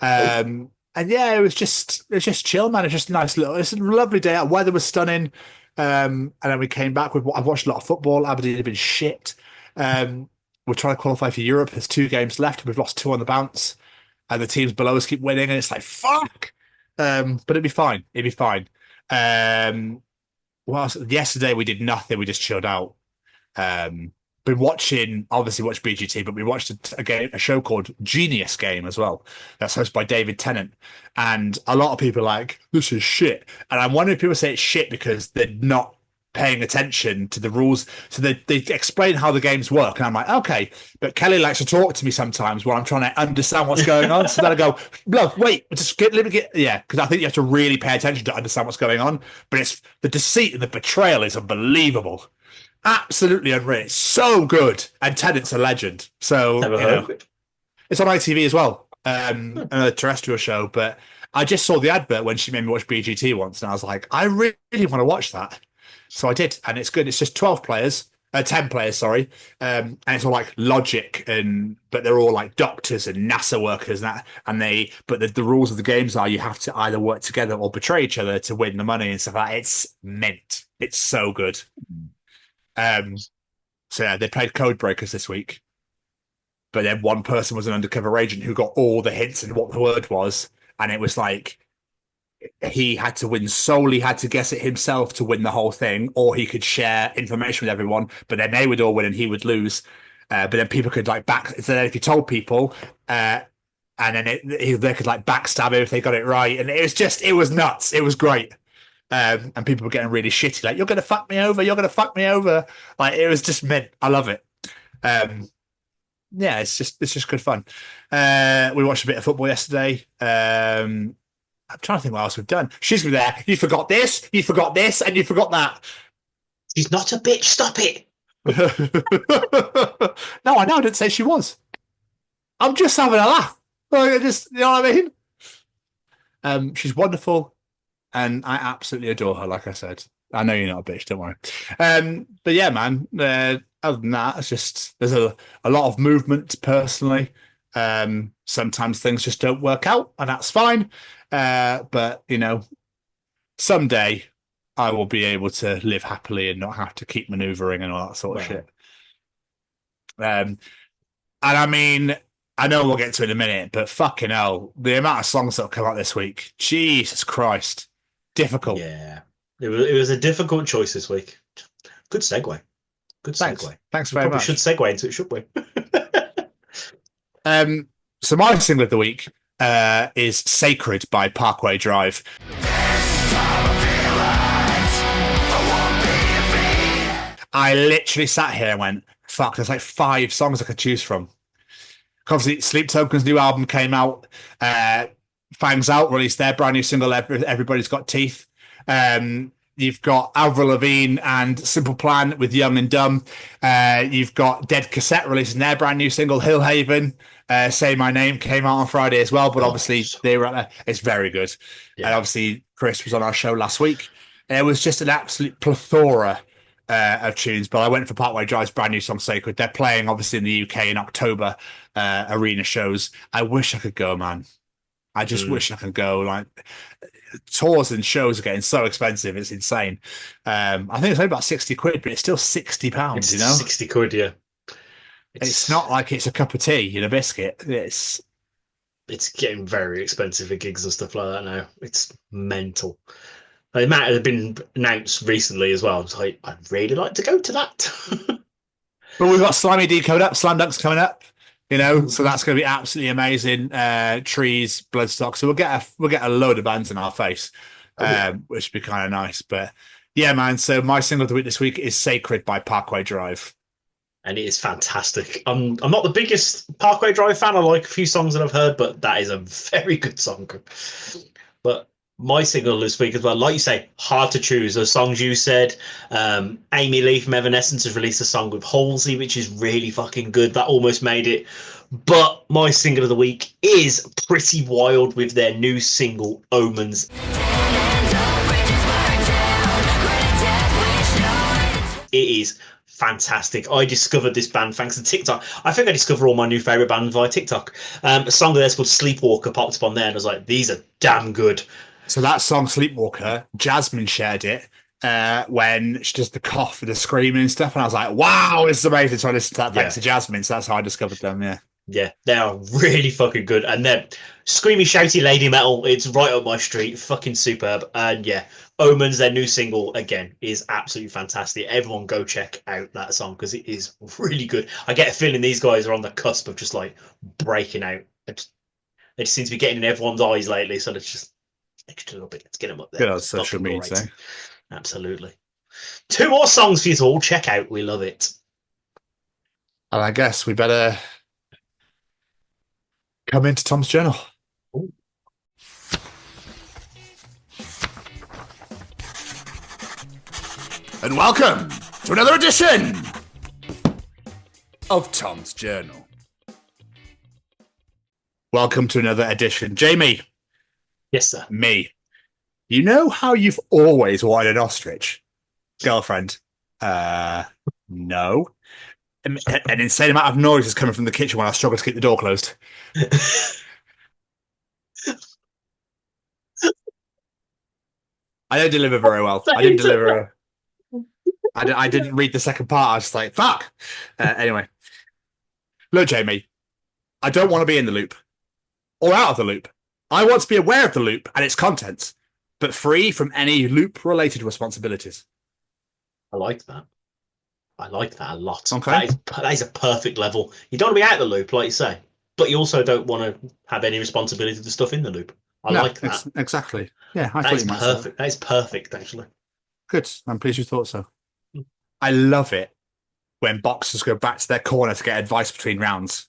And yeah, it was just chill, man. It's just it's a lovely day out. Weather was stunning. And then we came back with I've watched a lot of football. Aberdeen had been shit. We're trying to qualify for Europe. There's 2 games left. We've lost 2 on the bounce, and the teams below us keep winning. And it's like fuck. But it'd be fine. It'd be fine. Well, yesterday we did nothing. We just chilled out. been watching, obviously watched BGT, but we watched a show called Genius Game as well. That's hosted by David Tennant. And a lot of people are like, this is shit. And I'm wondering if people say it's shit because they're not paying attention to the rules. So they explain how the games work. And I'm like, okay. But Kelly likes to talk to me sometimes while I'm trying to understand what's going on. So then I go, look, wait, let me get, because I think you have to really pay attention to understand what's going on. But it's the deceit and the betrayal is unbelievable. Absolutely unreal. It's so good. And Tennant's a legend. So, it's on ITV as well. A terrestrial show. But I just saw the advert when she made me watch BGT once. And I was like, I really want to watch that. So I did. And it's good. It's just 10 players, sorry. And it's all like logic, but they're all like doctors and NASA workers. But the rules of the games are you have to either work together or betray each other to win the money and stuff like that. It's mint. It's so good. So yeah, they played Code Breakers this week, but then one person was an undercover agent who got all the hints and what the word was, and it was like he had to guess it himself to win the whole thing, or he could share information with everyone, but then they would all win and he would lose. But then people could like so then if you told people, and then they could like backstab him if they got it right, and it was nuts. It was great. And people were getting really shitty, like, you're going to fuck me over. Like, it was just mint. I love it. Yeah, it's just good fun. We watched a bit of football yesterday. I'm trying to think what else we've done. She's going to be there. You forgot this, and you forgot that. She's not a bitch. Stop it. No, I didn't say she was. I'm just having a laugh. Like, you know what I mean? She's wonderful. And I absolutely adore her, like I said. I know you're not a bitch, don't worry. But yeah, man, other than that, it's just, there's a lot of movement personally. Sometimes things just don't work out, and that's fine. But, someday I will be able to live happily and not have to keep maneuvering and all that sort of shit. And I mean, I know we'll get to it in a minute, but fucking hell, the amount of songs that have come out this week, Jesus Christ. Difficult. Yeah. It was a difficult choice this week. Good segue. Thanks very much. We should segue into it, should we? So my single of the week is Sacred by Parkway Drive. I literally sat here and went, fuck, there's like 5 songs I could choose from. Obviously, Sleep Token's new album came out. Fangs Out released their brand new single, Everybody's Got Teeth. You've got Avril Lavigne and Simple Plan with Young and Dumb. You've got Dead Cassette releasing their brand new single, Hill Haven. Say My Name came out on Friday as well, but obviously they were at it's very good. Yeah. And obviously Chris was on our show last week. It was just an absolute plethora of tunes, but I went for Parkway Drive's brand new song, Sacred. They're playing obviously in the UK in October, arena shows. I wish I could go, man. I just wish I could go. Like, tours and shows are getting so expensive, it's insane. I think it's only about 60 quid, but it's still £60, it's 60 quid, yeah. It's not like it's a cup of tea and a biscuit. It's getting very expensive for gigs and stuff like that now. It's mental. It might have been announced recently as well. It's like, I'd really like to go to that. But we've got Slimy Decode up, Slam Dunk's coming up. So that's going to be absolutely amazing. Trees, Bloodstock. So we'll get a load of bands in our face, which would be kind of nice. But yeah, man. So my single of the week this week is Sacred by Parkway Drive. And it is fantastic. I'm not the biggest Parkway Drive fan. I like a few songs that I've heard, but that is a very good song. But my single this week as well, like you say, hard to choose. Those songs you said, Amy Lee from Evanescence has released a song with Halsey, which is really fucking good. That almost made it. But my single of the week is Pretty Wild with their new single, Omens. It is fantastic. I discovered this band thanks to TikTok. I think I discovered all my new favourite bands via TikTok. A song of theirs called Sleepwalker popped up on there, and I was like, these are damn good. So that song, Sleepwalker, Jasmine shared it when she does the cough and the screaming and stuff, and I was like, wow, this is amazing. So I listened to that thanks to Jasmine, so that's how I discovered them, yeah. Yeah, they are really fucking good. And they're screamy, shouty lady metal. It's right up my street. Fucking superb. And yeah, Omens, their new single, again, is absolutely fantastic. Everyone go check out that song because it is really good. I get a feeling these guys are on the cusp of just like breaking out. They just seem to be getting in everyone's eyes lately. So let's just extra little bit. Let's get them up there. Good on social media. Absolutely. 2 more songs for you to all check out. We love it. And I guess we better come into Tom's journal. Ooh. And welcome to another edition of Tom's Journal. Welcome to another edition. Jamie. Yes, sir. Me. You know how you've always wanted an ostrich? Girlfriend. No. An insane amount of noise is coming from the kitchen when I struggle to keep the door closed. I don't deliver very well. I didn't deliver. I didn't read the second part. I was just like, fuck. Anyway. Look, Jamie, I don't want to be in the loop or out of the loop. I want to be aware of the loop and its contents, but free from any loop-related responsibilities. I like that. I like that a lot. Okay. That is a perfect level. You don't want to be out of the loop, like you say, but you also don't want to have any responsibility to stuff in the loop. I like that. Exactly. Yeah, that is perfect. That is perfect, actually. Good. I'm pleased you thought so. I love it when boxers go back to their corner to get advice between rounds.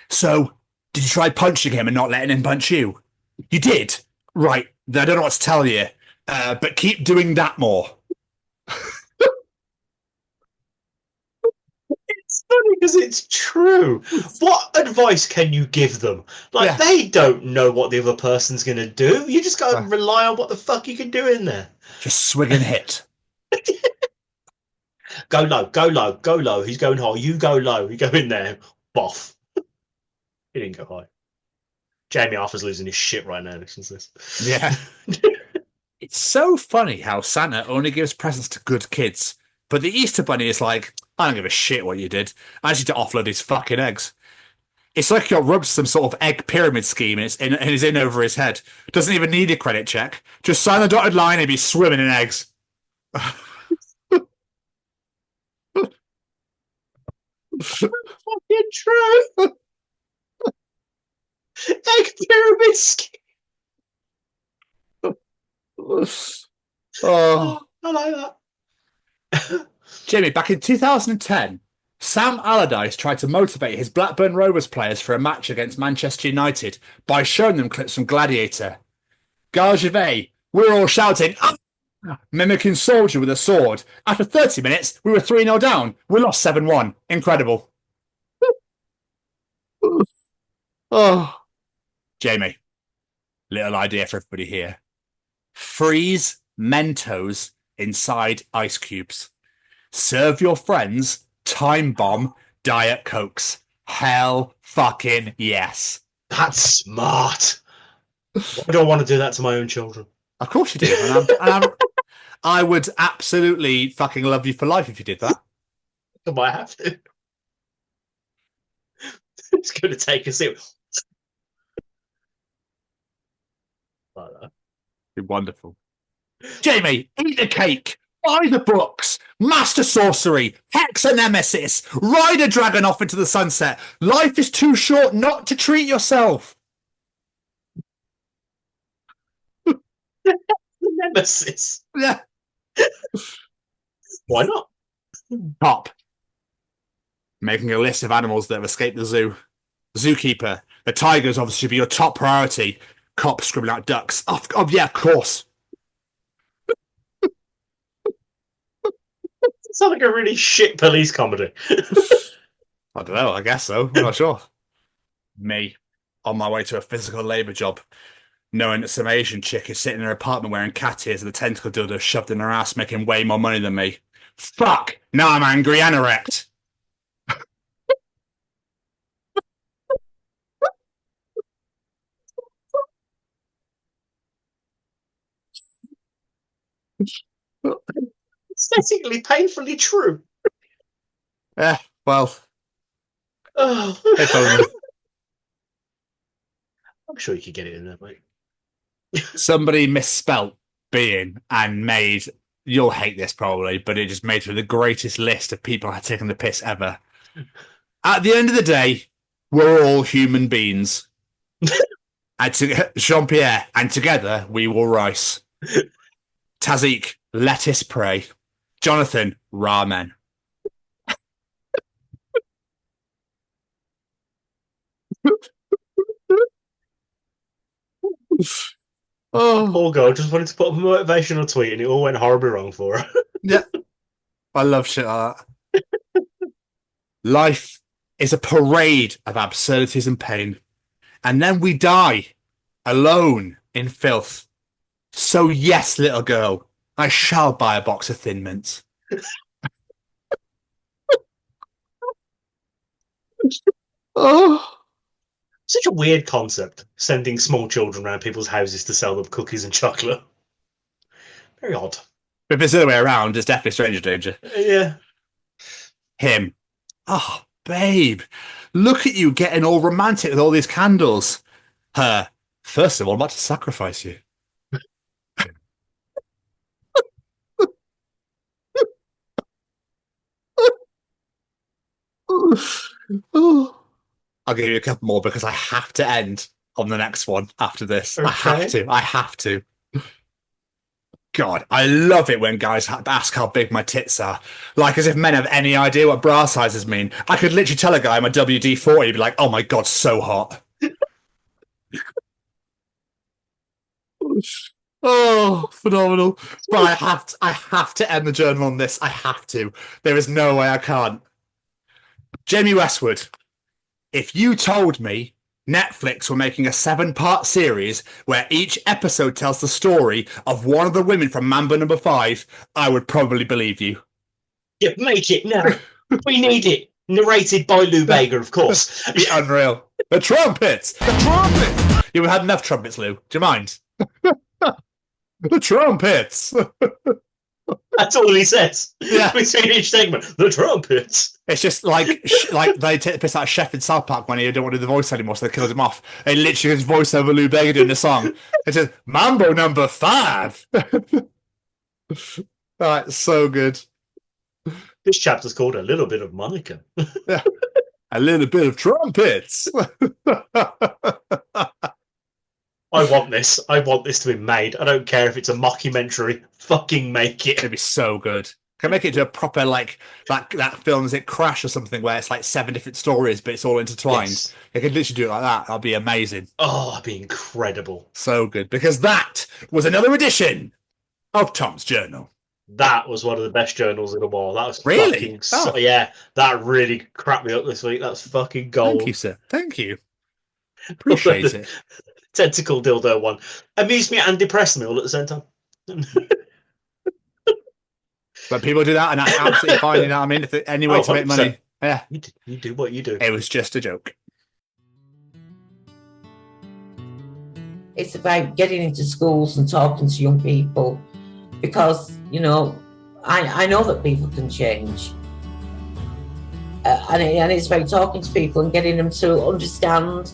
So, did you try punching him and not letting him punch you? You did? Right. I don't know what to tell you, but keep doing that more. It's funny because it's true. What advice can you give them? Like, they don't know what the other person's going to do. You just got to rely on what the fuck you can do in there. Just swing and hit. Go low, go low, go low. He's going high. You go low. You go in there. Boff. He didn't go high. Jamie Arthur's losing his shit right now. Listen to this. Yeah. It's so funny how Santa only gives presents to good kids, but the Easter Bunny is like, I don't give a shit what you did. I just need to offload his fucking eggs. It's like he got rubbed some sort of egg pyramid scheme and it's in over his head. Doesn't even need a credit check. Just sign the dotted line and be swimming in eggs. Fucking true. Egg pyramid scheme. Oh, I like that. Jamie, back in 2010, Sam Allardyce tried to motivate his Blackburn Rovers players for a match against Manchester United by showing them clips from Gladiator. Gargivet, we were all shouting, ah! Mimicking Soldier with a sword. After 30 minutes, we were 3-0 down. We lost 7-1. Incredible. Oh, Jamie, little idea for everybody here. Freeze Mentos inside ice cubes. Serve your friends Time Bomb Diet Cokes. Hell fucking yes. That's smart. I don't want to do that to my own children. Of course you do. I would absolutely fucking love you for life if you did that. I might have to. It's going to take a sip. Like that. Be wonderful. Jamie, eat the cake. Buy the books. Master sorcery. Hex a nemesis. Ride a dragon off into the sunset. Life is too short not to treat yourself. Nemesis. Yeah. Why not? Top. Making a list of animals that have escaped the zoo. Zookeeper. The tigers obviously should be your top priority. Cop scribbling out ducks. Oh yeah, of course. It sounds like a really shit police comedy. I don't know. I guess so. I'm not sure. Me, on my way to a physical labour job, knowing that some Asian chick is sitting in her apartment wearing cat ears with a tentacle dildo shoved in her ass, making way more money than me. Fuck! Now I'm angry and erect. Aesthetically painfully true. Yeah, well. Oh. If only. I'm sure you could get it in there, mate. Somebody misspelt being and made, you'll hate this probably, but it just made for the greatest list of people who had taken the piss ever. At the end of the day, we're all human beings. And Jean-Pierre, and together we will rise. Tazik, lettuce pray. Jonathan, ramen. Oh, poor girl just wanted to put up a motivational tweet and it all went horribly wrong for her. Yeah. I love shit like that. Life is a parade of absurdities and pain. And then we die alone in filth. So yes, little girl, I shall buy a box of Thin Mints. Oh. Such a weird concept, sending small children around people's houses to sell them cookies and chocolate. Very odd. But if it's the other way around, it's definitely stranger danger. Yeah. Him. Oh, babe, look at you getting all romantic with all these candles. Her. First of all, I'm about to sacrifice you. I'll give you a couple more because I have to end on the next one after this. Okay. I have to. God, I love it when guys ask how big my tits are. Like as if men have any idea what bra sizes mean. I could literally tell a guy I'm a WD-40, he'd be like, oh my God, so hot. Oh, phenomenal. But I have to end the journal on this. I have to. There is no way I can't. Jamie Westwood, if you told me Netflix were making a 7-part series where each episode tells the story of one of the women from Mambo Number 5, I would probably believe you. Yeah, make it now. We need it. Narrated by Lou Bega, of course. Be unreal. The trumpets! The trumpets! You've had enough trumpets, Lou. Do you mind? The trumpets! That's all he says. Yeah. Between each segment, the trumpets. It's just like they take the piss out of Chef in South Park when he don't want to do the voice anymore, so they killed him off. They literally his voice over Lou Bega doing the song. It says Mambo Number 5. Alright, so good. This chapter's called A Little Bit of Monica. Yeah. A little bit of trumpets. I want this. I want this to be made. I don't care if it's a mockumentary. Fucking make it. It'd be so good. Can make it to a proper like that film, is it Crash or something, where it's like 7 different stories, but it's all intertwined. Yes. They could literally do it like that. That'd be amazing. Oh, that'd be incredible. So good. Because that was another edition of Tom's Journal. That was one of the best journals in the world. That was really? fucking yeah, that really cracked me up this week. That's fucking gold. Thank you, sir. Thank you. Appreciate it. Tentacle dildo one amused me and depressed me all at the same time. But people do that, and that's absolutely fine. You know what I mean? If any way to make money, yeah, you do what you do. It was just a joke. It's about getting into schools and talking to young people, because you know, I know that people can change, and it's about talking to people and getting them to understand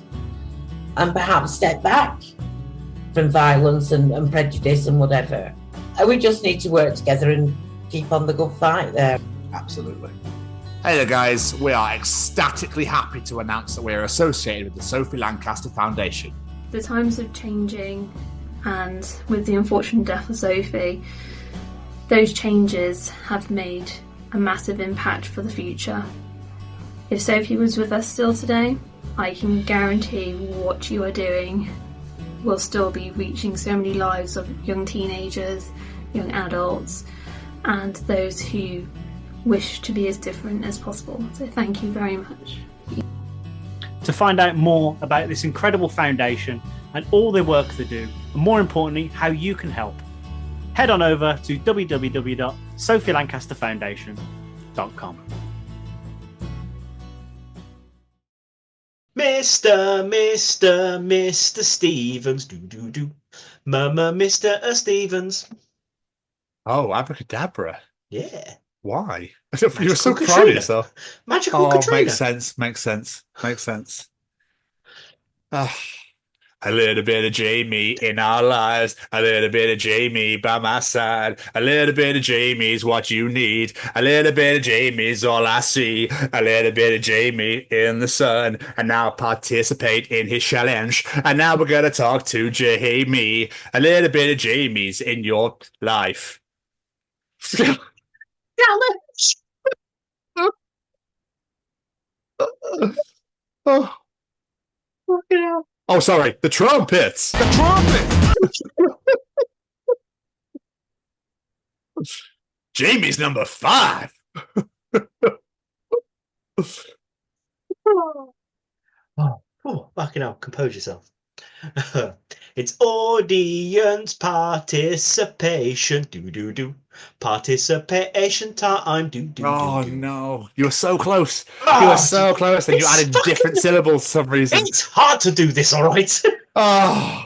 and perhaps step back from violence and prejudice and whatever. And we just need to work together and keep on the good fight there. Absolutely. Hey there, guys. We are ecstatically happy to announce that we are associated with the Sophie Lancaster Foundation. The times are changing, and with the unfortunate death of Sophie, those changes have made a massive impact for the future. If Sophie was with us still today, I can guarantee what you are doing will still be reaching so many lives of young teenagers, young adults, and those who wish to be as different as possible. So thank you very much. To find out more about this incredible foundation and all the work they do, and more importantly, how you can help, head on over to www.sophielancasterfoundation.com. Mr. Stevens, do. Mama, Mr. Stevens. Oh, abracadabra. Yeah. Why? You were so proud of yourself. Magical Katrina. Makes sense. A little bit of Jamie in our lives, a little bit of Jamie by my side, a little bit of Jamie's what you need, a little bit of Jamie's all I see, a little bit of Jamie in the sun, and now participate in his challenge, and now we're going to talk to Jamie, a little bit of Jamie's in your life. Oh. Oh, sorry. The trumpets. The trumpet. Jamie's number 5. Fucking hell, compose yourself. It's audience participation. Do. Participation time. Do. Oh, no. You were so close. You were so close, and you added different syllables for some reason. It's hard to do this, all right? Oh.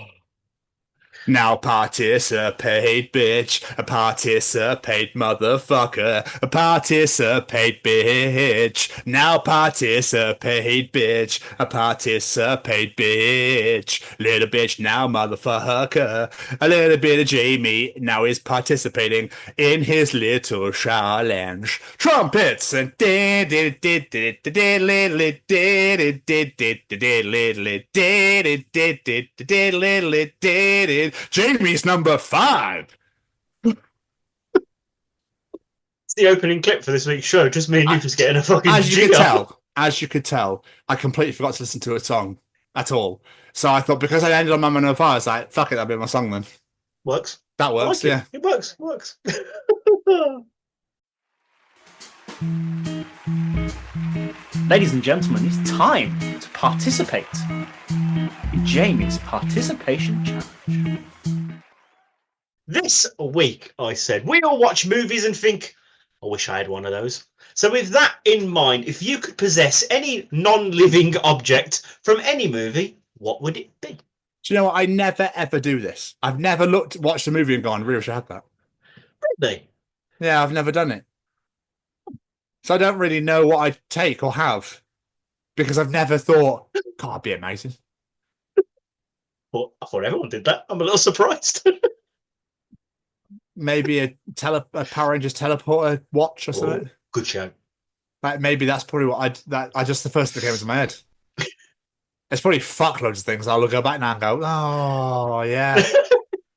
Now participate, bitch. Participate, motherfucker. Participate, bitch. Now participate, bitch. Participate, bitch. Little bitch, now motherfucker. A little bit of Jamie now is participating in his little challenge. Trumpets and Jamie's number 5. It's the opening clip for this week's show. Just me and you just getting a fucking As you could tell, I completely forgot to listen to a song at all. So I thought, because I ended on My Man on Fire, I was like, fuck it, that'll be my song then. Works. That works, yeah. It works. Ladies and gentlemen, it's time to participate in Jamie's participation challenge. This week, I said, we all watch movies and think, I wish I had one of those. So with that in mind, if you could possess any non-living object from any movie, what would it be? Do you know what? I never, ever do this. I've never watched a movie and gone, I really wish I had that. Really? Yeah, I've never done it. So I don't really know what I'd take or have, because I've never thought, God, it'd be amazing. Well, I thought everyone did that. I'm a little surprised. Maybe a Power Rangers teleporter watch or something. Good show. Like, maybe that's probably what I just the first thing that came into my head. There's probably fuckloads of things. I'll go back now and go, oh yeah.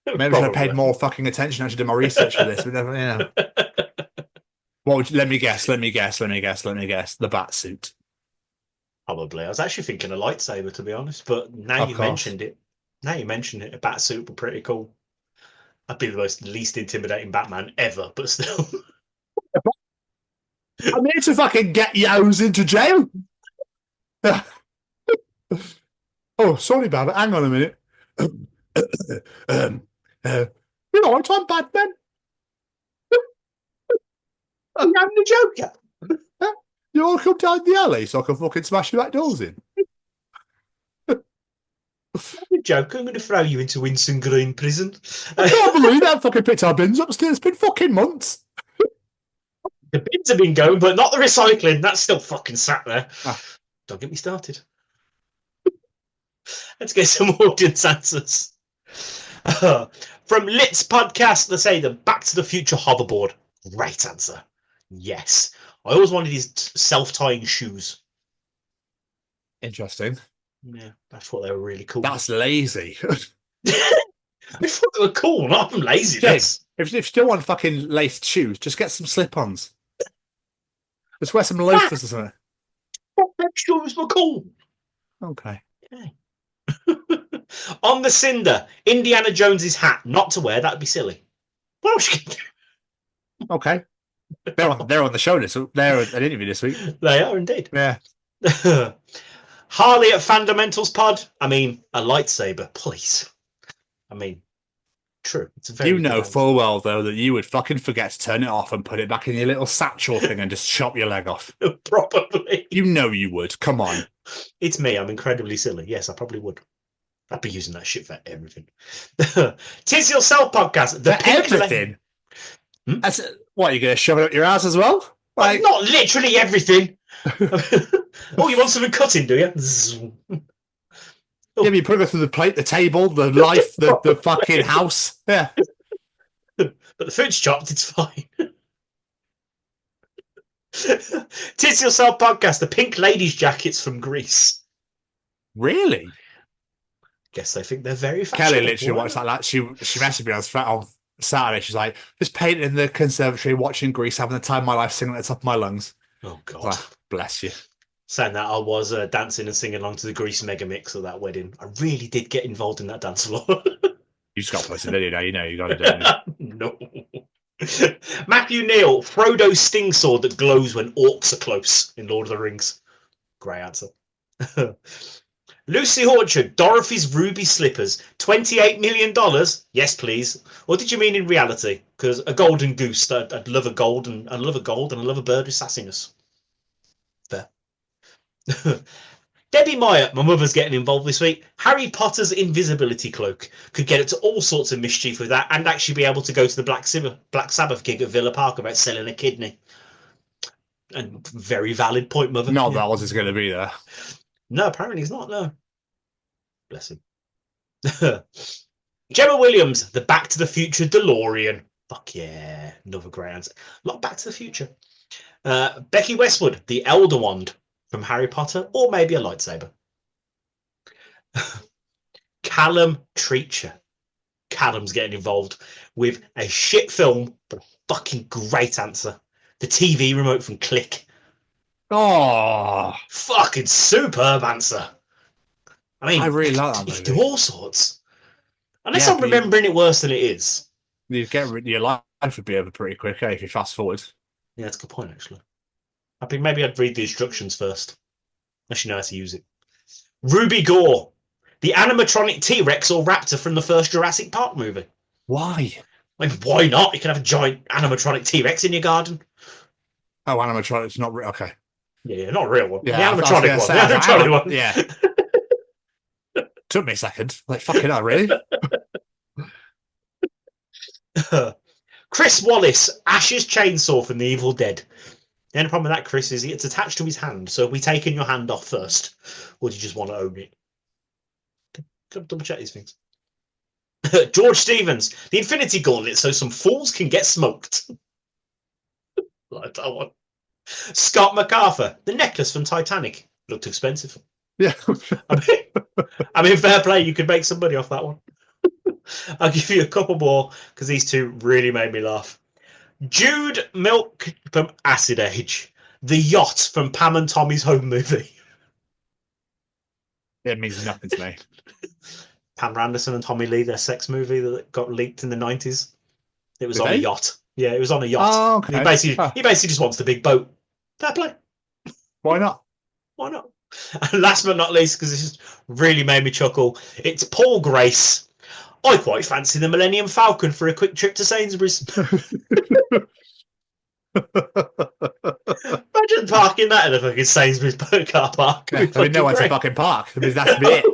Maybe I should have paid more fucking attention. I should do my research for this. But never, you know. What would you, let me guess. The bat suit. Probably. I was actually thinking a lightsaber, to be honest. But now you mentioned it, a bat suit would be pretty cool. I'd be the most least intimidating Batman ever, but still. I'm here to fucking get yo's into jail. Oh, sorry, Babbitt. Hang on a minute. You know, I'm Batman. I'm having a joke. You all come down the alley so I can fucking smash your back doors in. A joke. I'm going to throw you into Winson Green prison. I can't believe that fucking picked our bins upstairs. It's been fucking months. The bins have been going, but not the recycling. That's still fucking sat there. Don't get me started. Let's get some audience answers. From Lit's podcast, they say the Back to the Future hoverboard. Great answer. Yes. I always wanted these self-tying shoes. Interesting. Yeah, I thought they were really cool. That's lazy. I thought they were cool, not from laziness. If you still want fucking laced shoes, just get some slip-ons. Just wear some loafers or something. Them shoes were cool. Okay. Yeah. On the cinder, Indiana Jones's hat not to wear. That'd be silly. What else you can do? Okay. They're on the show this. They're an interview this week. They are indeed. Yeah. Harley at Fundamentals Pod. I mean, a lightsaber, please. I mean, true. It's very. You know full well though that you would fucking forget to turn it off and put it back in your little satchel thing and just chop your leg off. Probably. You know you would. Come on. It's me. I'm incredibly silly. Yes, I probably would. I'd be using that shit for everything. Tis Yourself podcast. For everything? That's what, you're going to shove it up your ass as well? Like, not literally everything. Oh, you want something cutting, do you? Yeah, you put her through the plate, the table, the life, the fucking house. Yeah. But the food's chopped, it's fine. Tis Yourself Podcast, the pink ladies' jackets from Greece. Really? Guess they think they're very fashionable. Kelly literally watched like that. She messaged me on Saturday. She's like, just painting in the conservatory, watching Greece, having the time of my life, singing at the top of my lungs. Oh, God. Like, bless you. Saying that, I was dancing and singing along to the Grease mega mix at that wedding. I really did get involved in that dance floor. You just got to post a video now. You know you got to do it. No. Matthew Neal, Frodo's sting sword that glows when orcs are close in Lord of the Rings. Great answer. Lucy Orchard, Dorothy's ruby slippers, $28 million. Yes, please. Or did you mean in reality? Because a golden goose, I'd love a gold, and I love a gold, and I love a bird with sassiness. Fair. Debbie Meyer, my mother's getting involved this week. Harry Potter's invisibility cloak could get up to all sorts of mischief with that, and actually be able to go to the Black Sabbath gig at Villa Park about selling a kidney. And very valid point, mother. Not that was going to be there. No, apparently he's not. No. Bless him. Gemma Williams, the Back to the Future DeLorean. Fuck yeah, another great answer. A lot of Back to the Future. Becky Westwood, the Elder Wand from Harry Potter, or maybe a lightsaber. Callum Treacher. Callum's getting involved with a shit film, but a fucking great answer. The TV remote from Click. Oh, fucking superb answer. I mean, I really like that you movie. can do all sorts. Unless I'm remembering it worse than it is. Your life would be over pretty quick, if you fast forward. Yeah, that's a good point, actually. I think maybe I'd read the instructions first. Unless you know how to use it. Ruby Gore, the animatronic T-Rex or raptor from the first Jurassic Park movie. Why? I mean, why not? You can have a giant animatronic T-Rex in your garden. Oh, animatronic's not real. Okay. Yeah, not a real one. Yeah, the animatronic one. The animatronic one. Yeah. Took me a second. Like, fucking hell, really? Chris Wallace, Ash's chainsaw from The Evil Dead. The only problem with that, Chris, is it's attached to his hand. So have we taken your hand off first? Or do you just want to own it? Double check these things. George Stevens, the Infinity Gauntlet, so some fools can get smoked. Like that one. Scott MacArthur, the necklace from Titanic. Looked expensive. Yeah. I mean, fair play, you could make some money off that one. I'll give you a couple more because these two really made me laugh. Jude Milk from Acid Age. The yacht from Pam and Tommy's Home Movie. It means nothing to me. Pam Anderson and Tommy Lee, their sex movie that got leaked in the 90s. It was on a yacht. Yeah, it was on a yacht. Oh, okay. He basically just wants the big boat. Fair play. Why not? Why not? And last but not least, because this just really made me chuckle, it's Paul Grace. I quite fancy the Millennium Falcon for a quick trip to Sainsbury's. Imagine parking that in a fucking Sainsbury's car park. Yeah, I mean, no one's a fucking park. I mean, that's it.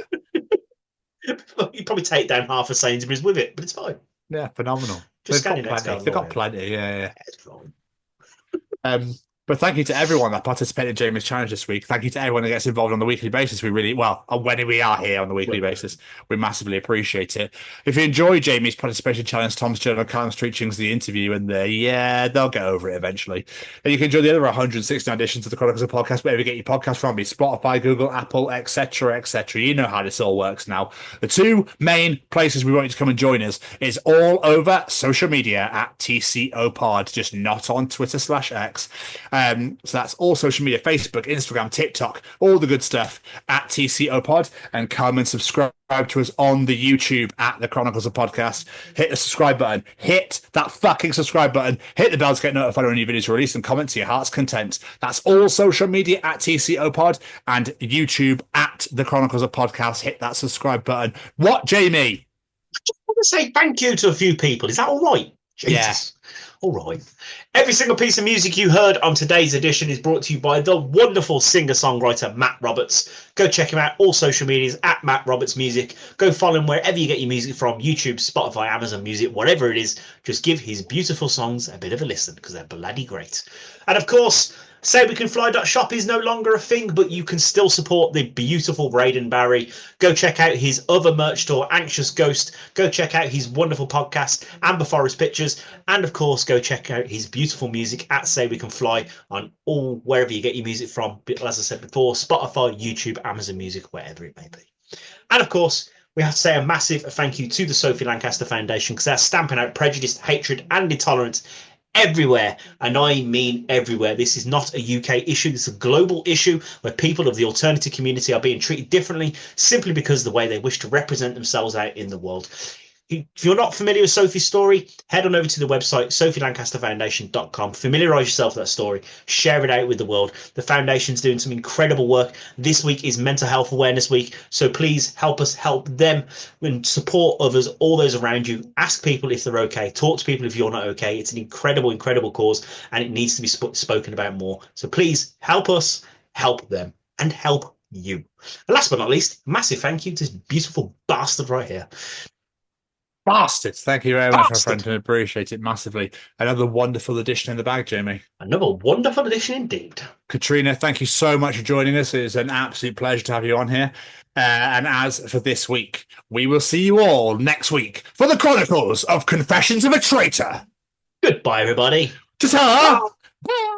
You'd probably take down half of Sainsbury's with it, but it's fine. Yeah, phenomenal. Just They've got plenty. Yeah. It's fine. But thank you to everyone that participated in Jamie's challenge this week. Thank you to everyone that gets involved on a weekly basis. We really, when we are here on the weekly basis, we massively appreciate it. If you enjoy Jamie's participation challenge, Tom's journal, Callum's Treachings, the interview, and they'll get over it eventually. And you can enjoy the other 169 editions of the Chronicles of Podcast, wherever you get your podcast from, be Spotify, Google, Apple, etc., etc. You know how this all works now. The two main places we want you to come and join us is all over social media at TCO Pod, just not on Twitter/X. So that's all social media, Facebook, Instagram, TikTok, all the good stuff at TCO Pod, and come and subscribe to us on the YouTube at the Chronicles of Podcast. Hit the subscribe button. Hit that fucking subscribe button. Hit the bell to get notified when new videos are released, and comment to your heart's content. That's all social media at TCO Pod and YouTube at the Chronicles of Podcast. Hit that subscribe button. What, Jamie? I just want to say thank you to a few people. Is that all right? Jesus. Yeah. All right. Every single piece of music you heard on today's edition is brought to you by the wonderful singer-songwriter Matt Roberts. Go check him out. All social medias at Matt Roberts Music. Go follow him wherever you get your music from. YouTube, Spotify, Amazon Music, whatever it is. Just give his beautiful songs a bit of a listen because they're bloody great. And of course, SayWeCanFly.shop is no longer a thing, but you can still support the beautiful Braden Barry. Go check out his other merch store, Anxious Ghost. Go check out his wonderful podcast, Amber Forest Pictures. And of course, go check out his beautiful music at Say We Can Fly on all wherever you get your music from. As I said before, Spotify, YouTube, Amazon Music, wherever it may be. And of course, we have to say a massive thank you to the Sophie Lancaster Foundation because they're stamping out prejudice, hatred, and intolerance everywhere, and I mean everywhere. This is not a UK issue. This is a global issue where people of the alternative community are being treated differently simply because of the way they wish to represent themselves out in the world. If you're not familiar with Sophie's story, head on over to the website, sophielancasterfoundation.com. Familiarise yourself with that story. Share it out with the world. The foundation's doing some incredible work. This week is Mental Health Awareness Week, so please help us help them and support others, all those around you. Ask people if they're okay. Talk to people if you're not okay. It's an incredible, incredible cause, and it needs to be spoken about more. So please help us, help them, and help you. And last but not least, massive thank you to this beautiful bastard right here. Bastards. Thank you very much, my friend. I appreciate it massively. Another wonderful addition in the bag, Jamie. Another wonderful addition indeed. Katrina, thank you so much for joining us. It is an absolute pleasure to have you on here. And as for this week, we will see you all next week for the Chronicles of Confessions of a Traitor. Goodbye, everybody. Ta-ta! Bye.